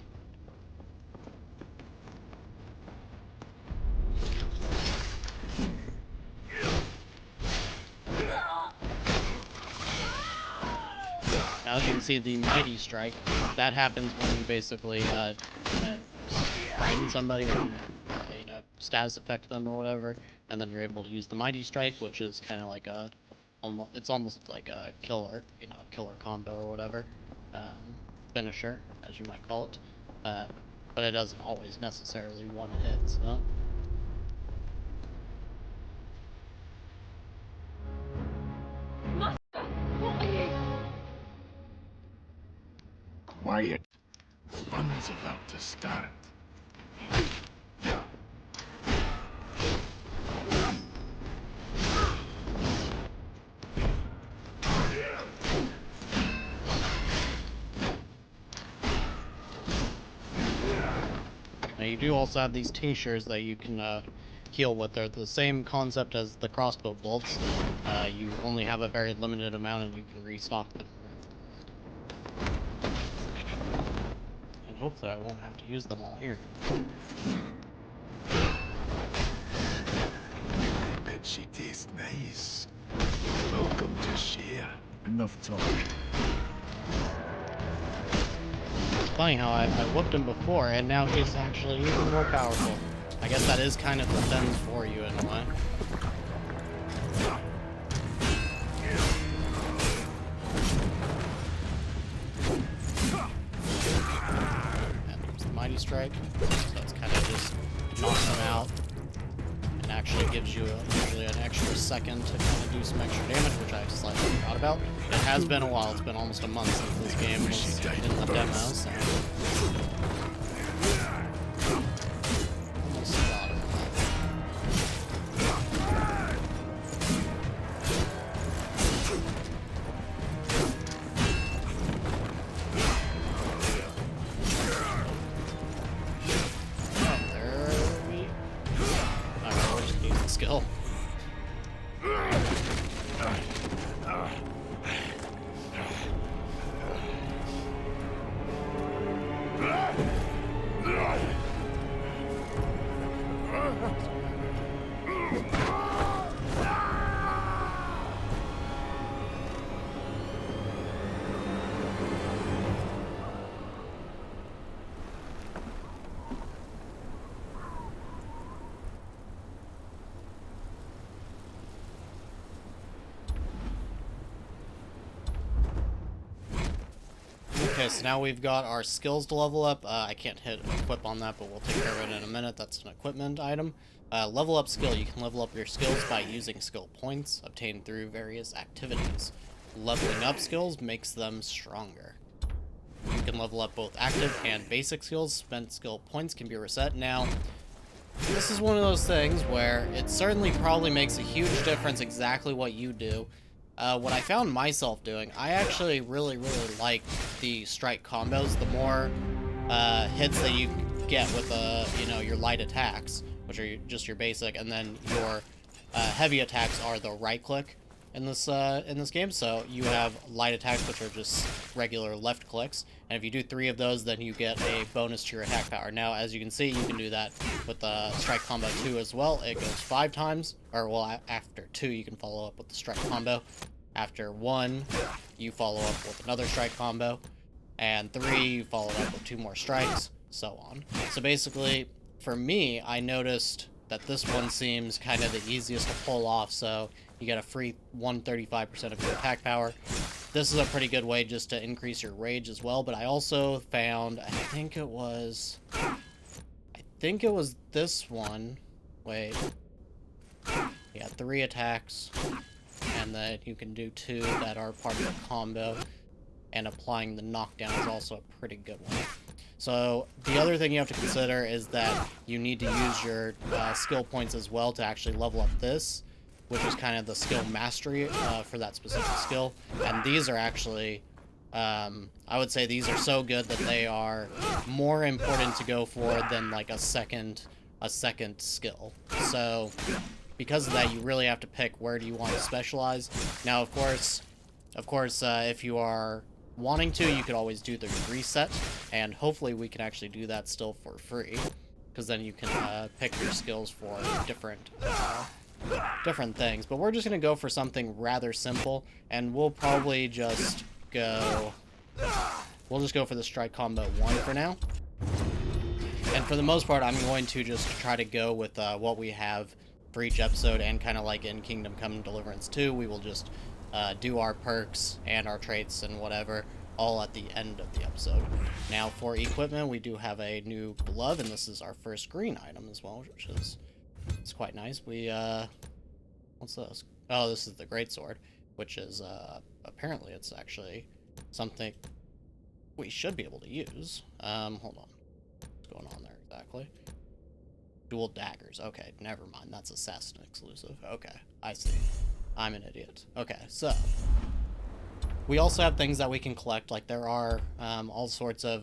Now, as you can see, the Mighty Strike, that happens when you basically frighten somebody, or you know, status affect them or whatever, and then you're able to use the Mighty Strike, which is kind of like a, it's almost like a killer, you know, killer combo or whatever, finisher, as you might call it, but it doesn't always necessarily one hit, so. Quiet. Fun is about to start. Now you do also have these tinctures that you can heal with. They're the same concept as the crossbow bolts. You only have a very limited amount and you can restock them. And hopefully I won't have to use them all here. I bet she tastes nice. Welcome to share. Enough talk. It's funny how I whooped him before and now he's actually even more powerful. I guess that is kind of the things for you in a way. And there's the Mighty Strike, so it's kind of just knocks him out. And actually gives you usually an extra second to kind of do some extra damage, which I slightly forgot about. It has been a while, it's been almost a month since this game was in the demo, so. Almost forgot about that. There we... Alright, we're just using skill. Okay, so now we've got our skills to level up. I can't hit equip on that, but we'll take care of it in a minute. That's an equipment item. Level up skill. You can level up your skills by using skill points obtained through various activities. Leveling up skills makes them stronger. You can level up both active and basic skills. Spent skill points can be reset. Now, this is one of those things where it certainly probably makes a huge difference exactly what you do. What I found myself doing, I actually really like the strike combos. The more hits that you get with you know, your light attacks, which are just your basic, and then your heavy attacks are the right click in this game. So you have light attacks, which are just regular left clicks, and if you do 3 of those, then you get a bonus to your attack power. Now, as you can see, you can do that with the strike combo 2 as well. It goes 5 times, or well, after 2, you can follow up with the strike combo. After 1, you follow up with another strike combo, and 3, you follow up with 2 more strikes, so on. So basically, for me, I noticed that this one seems kind of the easiest to pull off, so you get a free 135% of your attack power. This is a pretty good way just to increase your rage as well, but I also found, I think think it was this one. Wait. Yeah, 3 attacks. And then you can do 2 that are part of the combo. And applying the knockdown is also a pretty good one. So the other thing you have to consider is that you need to use your skill points as well to actually level up this, which is kind of the skill mastery for that specific skill. And these are actually, I would say these are so good that they are more important to go for than like a second skill. So because of that, you really have to pick where do you want to specialize. Now, of course, if you are wanting to, you could always do the reset, and hopefully we can actually do that still for free, because then you can pick your skills for different things. But we're just gonna go for something rather simple, and we'll probably just go for the strike combo 1 for now. And for the most part, I'm going to just try to go with what we have for each episode, and kind of like in Kingdom Come Deliverance 2, we will just do our perks and our traits and whatever all at the end of the episode. Now for equipment, we do have a new glove, and this is our first green item as well, which is it's quite nice. We what's this? Oh, this is the greatsword, which is apparently it's actually something we should be able to use. Hold on, what's going on there exactly? Dual daggers. Okay, never mind. That's assassin exclusive. Okay, I see. I'm an idiot. Okay, so we also have things that we can collect. Like there are all sorts of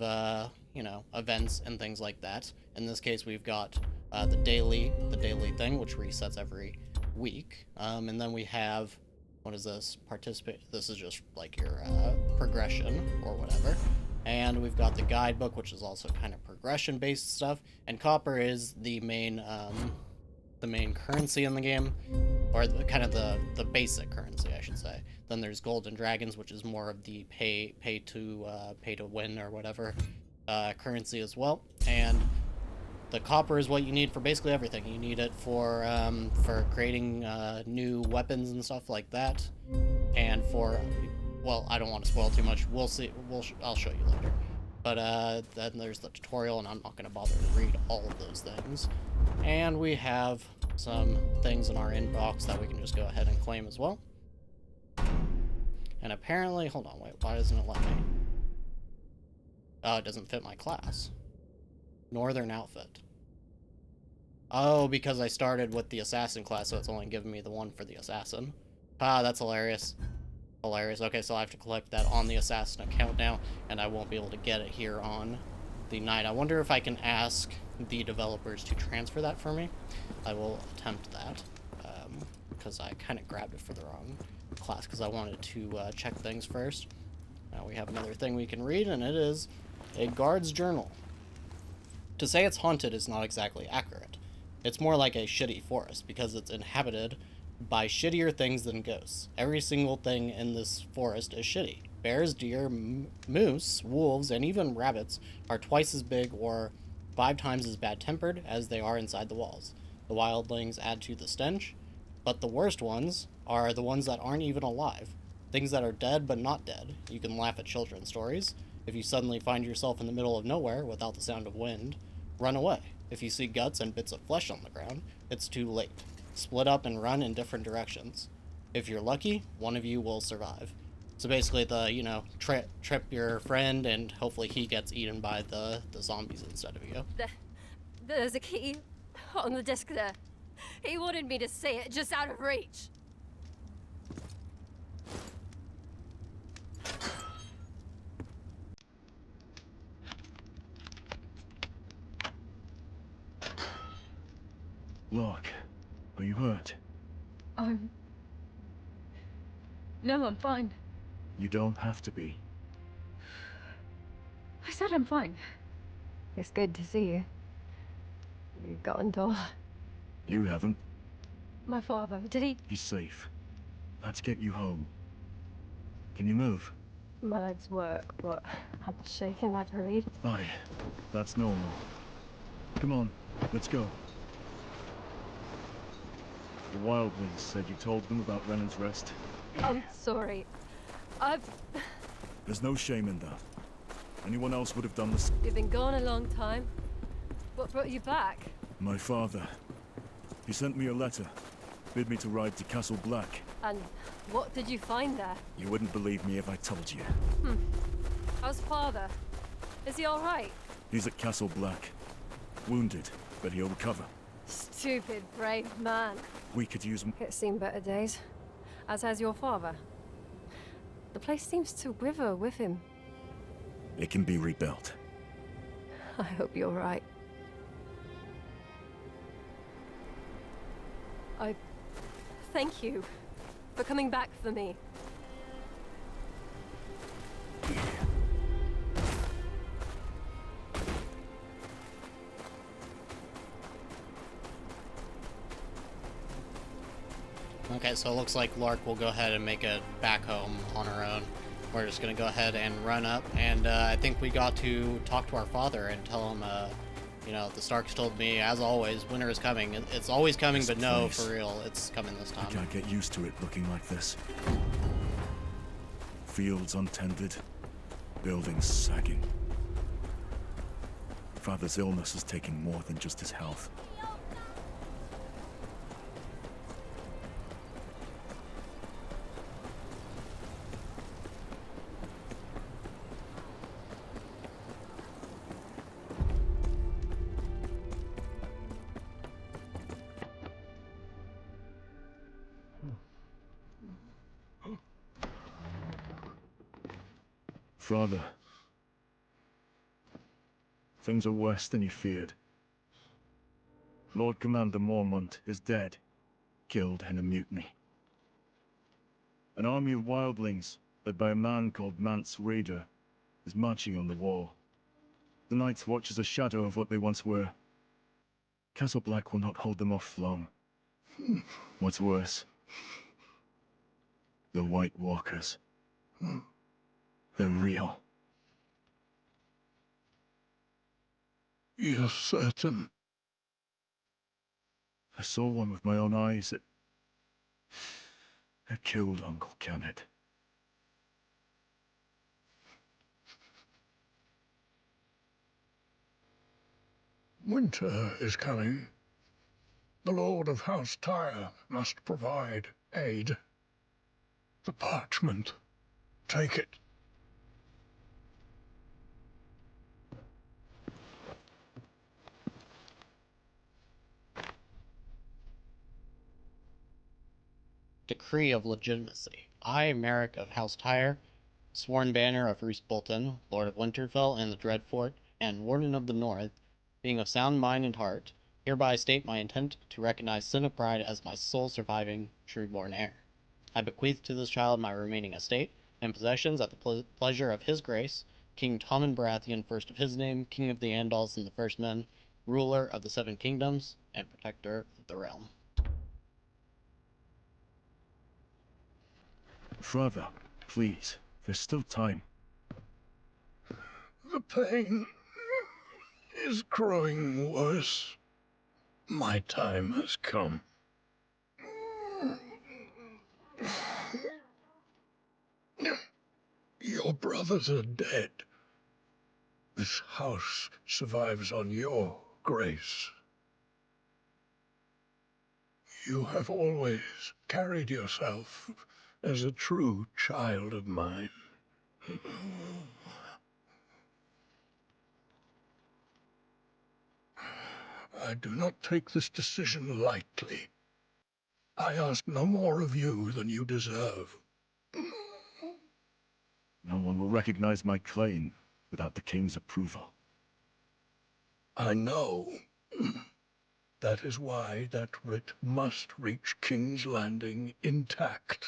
you know, events and things like that. In this case, we've got the daily thing, which resets every week. And then we have, what is this? Participate. This is just like your progression or whatever. And we've got the guidebook, which is also kind of progression-based stuff. And copper is the main currency in the game, or kind of the basic currency, I should say. Then there's gold and dragons, which is more of the pay to win or whatever currency as well. And the copper is what you need for basically everything. You need it for creating new weapons and stuff like that, and for, well, I don't want to spoil too much. We'll see. I'll show you later. But then there's the tutorial, and I'm not going to bother to read all of those things. And we have some things in our inbox that we can just go ahead and claim as well. And apparently, hold on, wait, why doesn't it let me? Oh, it doesn't fit my class. Northern outfit. Oh, because I started with the assassin class, so it's only giving me the one for the assassin. Ah, that's hilarious. Hilarious. Okay, so I have to collect that on the assassin account now, and I won't be able to get it here on the Knight. I wonder if I can ask the developers to transfer that for me. I will attempt that, because I kind of grabbed it for the wrong class, because I wanted to check things first. Now we have another thing we can read, and it is a guard's journal. To say it's haunted is not exactly accurate. It's more like a shitty forest, because it's inhabited by shittier things than ghosts. Every single thing in this forest is shitty. Bears, deer, moose, wolves, and even rabbits are twice as big or 5 times as bad-tempered as they are inside the walls. The wildlings add to the stench, but the worst ones are the ones that aren't even alive. Things that are dead but not dead. You can laugh at children's stories. If you suddenly find yourself in the middle of nowhere without the sound of wind, run away. If you see guts and bits of flesh on the ground, it's too late. Split up and run in different directions. If you're lucky, one of you will survive. So basically the, you know, trip your friend, and hopefully he gets eaten by the zombies instead of you. There's a key on the disc there. He wanted me to say it just out of reach. Look, are you hurt? No, I'm fine. You don't have to be. I said I'm fine. It's good to see you. You've gotten dull. You haven't. My father, did he? He's safe. Let's get you home. Can you move? My legs work, but I'm shaking like a reed. Aye, that's normal. Come on, let's go. The wildlings said you told them about Renan's Rest. I'm sorry. There's no shame in that. Anyone else would have done this. You've been gone a long time. What brought you back? My father. He sent me a letter. Bid me to ride to Castle Black. And what did you find there? You wouldn't believe me if I told you. How's father? Is he alright? He's at Castle Black. Wounded, but he'll recover. Stupid, brave man. We could use... It's seen better days. As has your father. The place seems to wither with him. It can be rebuilt. I hope you're right. I thank you for coming back for me. Okay, so it looks like Lark will go ahead and make it back home on her own. We're just gonna go ahead and run up, and I think we got to talk to our father and tell him, you know, the Starks told me, as always, winter is coming. It's always coming, This but no, place. for real, it's coming this time. I can't get used to it looking like this. Fields untended, buildings sagging. Father's illness has taken more than just his health. Father, things are worse than you feared. Lord Commander Mormont is dead, killed in a mutiny. An army of wildlings, led by a man called Mance Raider, is marching on the wall. The Night's Watch is a shadow of what they once were. Castle Black will not hold them off long. What's worse, the White Walkers. They're real. You're certain? I saw one with my own eyes. It killed Uncle Kenneth. Winter is coming. The Lord of House Tyre must provide aid. The parchment. Take it. Decree of legitimacy. I, Merrick of House Tyre, sworn banner of Roose Bolton, Lord of Winterfell and the Dreadfort, and Warden of the North, being of sound mind and heart, hereby state my intent to recognize Sin of Pride as my sole surviving true-born heir. I bequeath to this child my remaining estate and possessions at the pleasure of his grace, King Tommen Baratheon, first of his name, King of the Andals and the First Men, ruler of the Seven Kingdoms, and protector of the realm. Father, please, there's still time. The pain is growing worse. My time has come. Your brothers are dead. This house survives on your grace. You have always carried yourself as a true child of mine. I do not take this decision lightly. I ask no more of you than you deserve. No one will recognize my claim without the king's approval. I know. That is why that writ must reach King's Landing intact.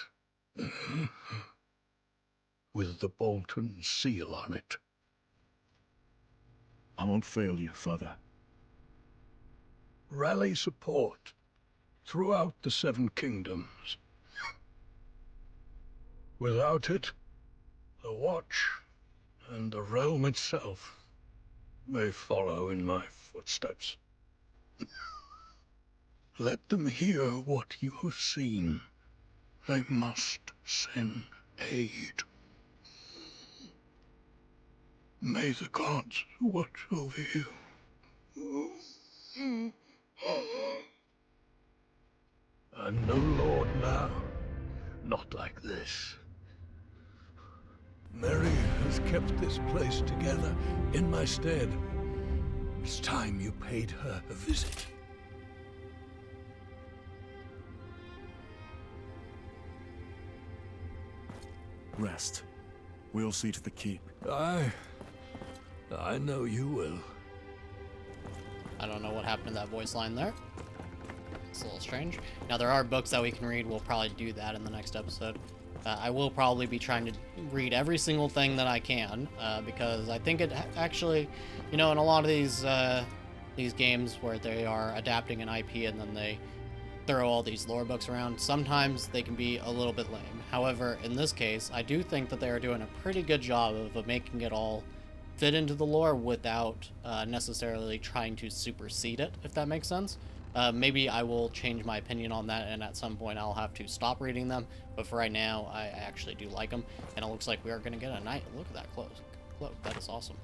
With the Bolton seal on it. I won't fail you, Father. Rally support throughout the Seven Kingdoms. Without it, the Watch and the realm itself may follow in my footsteps. Let them hear what you have seen. They must send aid. May the gods watch over you. I'm no lord now. Not like this. Mary has kept this place together in my stead. It's time you paid her a visit. Rest. We'll see to the keep. I know you will. I don't know what happened to that voice line there. It's a little strange. Now, there are books that we can read. We'll probably do that in the next episode. I will probably be trying to read every single thing that I can, because I think it actually, you know, in a lot of these games where they are adapting an IP and then they throw all these lore books around, sometimes they can be a little bit lame. However, in this case, I do think that they are doing a pretty good job of making it all fit into the lore without necessarily trying to supersede it, if that makes sense. Maybe I will change my opinion on that, and at some point I'll have to stop reading them, but for right now, I actually do like them, and it looks like we are going to get a knight. Look at that cloak. That is awesome.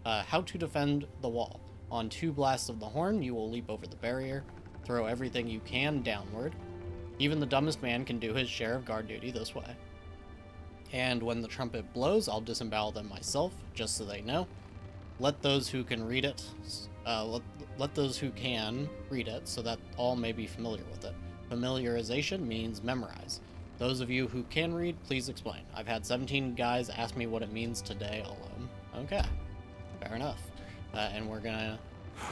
How to defend the wall. On 2 blasts of the horn, you will leap over the barrier, throw everything you can downward. Even the dumbest man can do his share of guard duty this way. And when the trumpet blows, I'll disembowel them myself, just so they know. Let those who can read it, let those who can read it, so that all may be familiar with it. Familiarization means memorize. Those of you who can read, please explain. I've had 17 guys ask me what it means today alone. Okay, fair enough. And we're gonna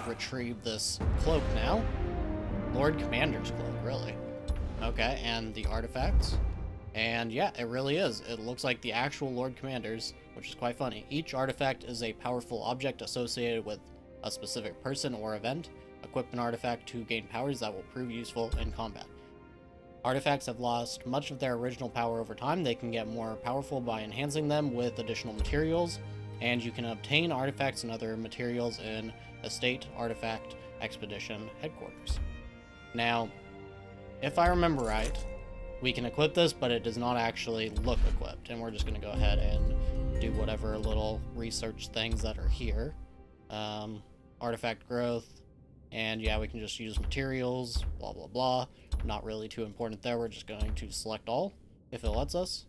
retrieve this cloak now. Lord Commander's cloak, really. Okay, and the artifacts. And yeah, it really is. It looks like the actual Lord Commanders, which is quite funny. Each artifact is a powerful object associated with a specific person or event. Equip an artifact to gain powers that will prove useful in combat. Artifacts have lost much of their original power over time. They can get more powerful by enhancing them with additional materials, and you can obtain artifacts and other materials in Estate Artifact Expedition Headquarters. Now, if I remember right, we can equip this, but it does not actually look equipped, and we're just going to go ahead and do whatever little research things that are here. Artifact growth, and yeah, we can just use materials, blah blah blah. Not really too important there. We're just going to select all if it lets us.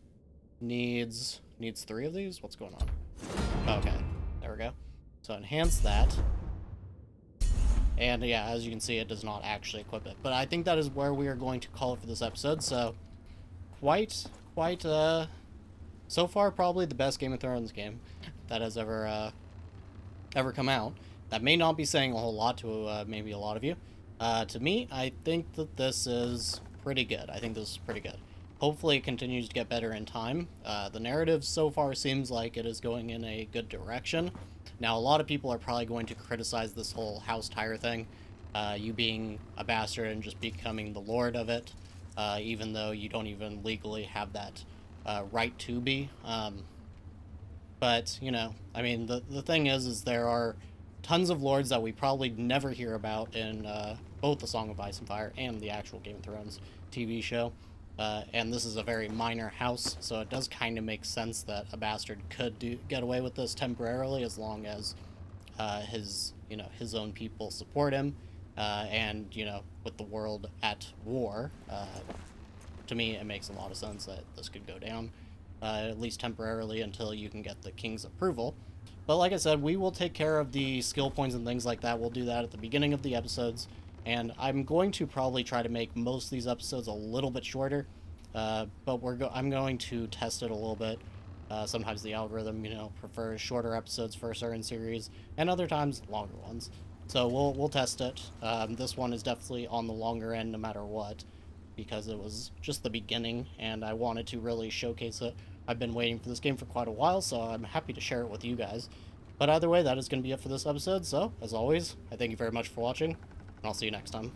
Needs 3 of these. What's going on? Okay, there we go. So enhance that, and yeah, as you can see, it does not actually equip it, but I think that is where we are going to call it for this episode. So quite so far probably the best Game of Thrones game that has ever come out. That may not be saying a whole lot to maybe a lot of you. To me, I think that this is pretty good. I think this is pretty good. Hopefully it continues to get better in time. The narrative so far seems like it is going in a good direction. Now, a lot of people are probably going to criticize this whole House Tyre thing, you being a bastard and just becoming the lord of it, even though you don't even legally have that right to be. But, you know, I mean, the thing is there are tons of lords that we probably never hear about in both The Song of Ice and Fire and the actual Game of Thrones TV show. And this is a very minor house, so it does kind of make sense that a bastard could get away with this temporarily, as long as his own people support him, and, you know, with the world at war. To me, it makes a lot of sense that this could go down, at least temporarily, until you can get the king's approval. But like I said, we will take care of the skill points and things like that. We'll do that at the beginning of the episodes. And I'm going to probably try to make most of these episodes a little bit shorter. But I'm going to test it a little bit. Sometimes the algorithm, you know, prefers shorter episodes for a certain series, and other times longer ones. So we'll test it. This one is definitely on the longer end no matter what, because it was just the beginning, and I wanted to really showcase it. I've been waiting for this game for quite a while, so I'm happy to share it with you guys. But either way, that is going to be it for this episode, so, as always, I thank you very much for watching, and I'll see you next time.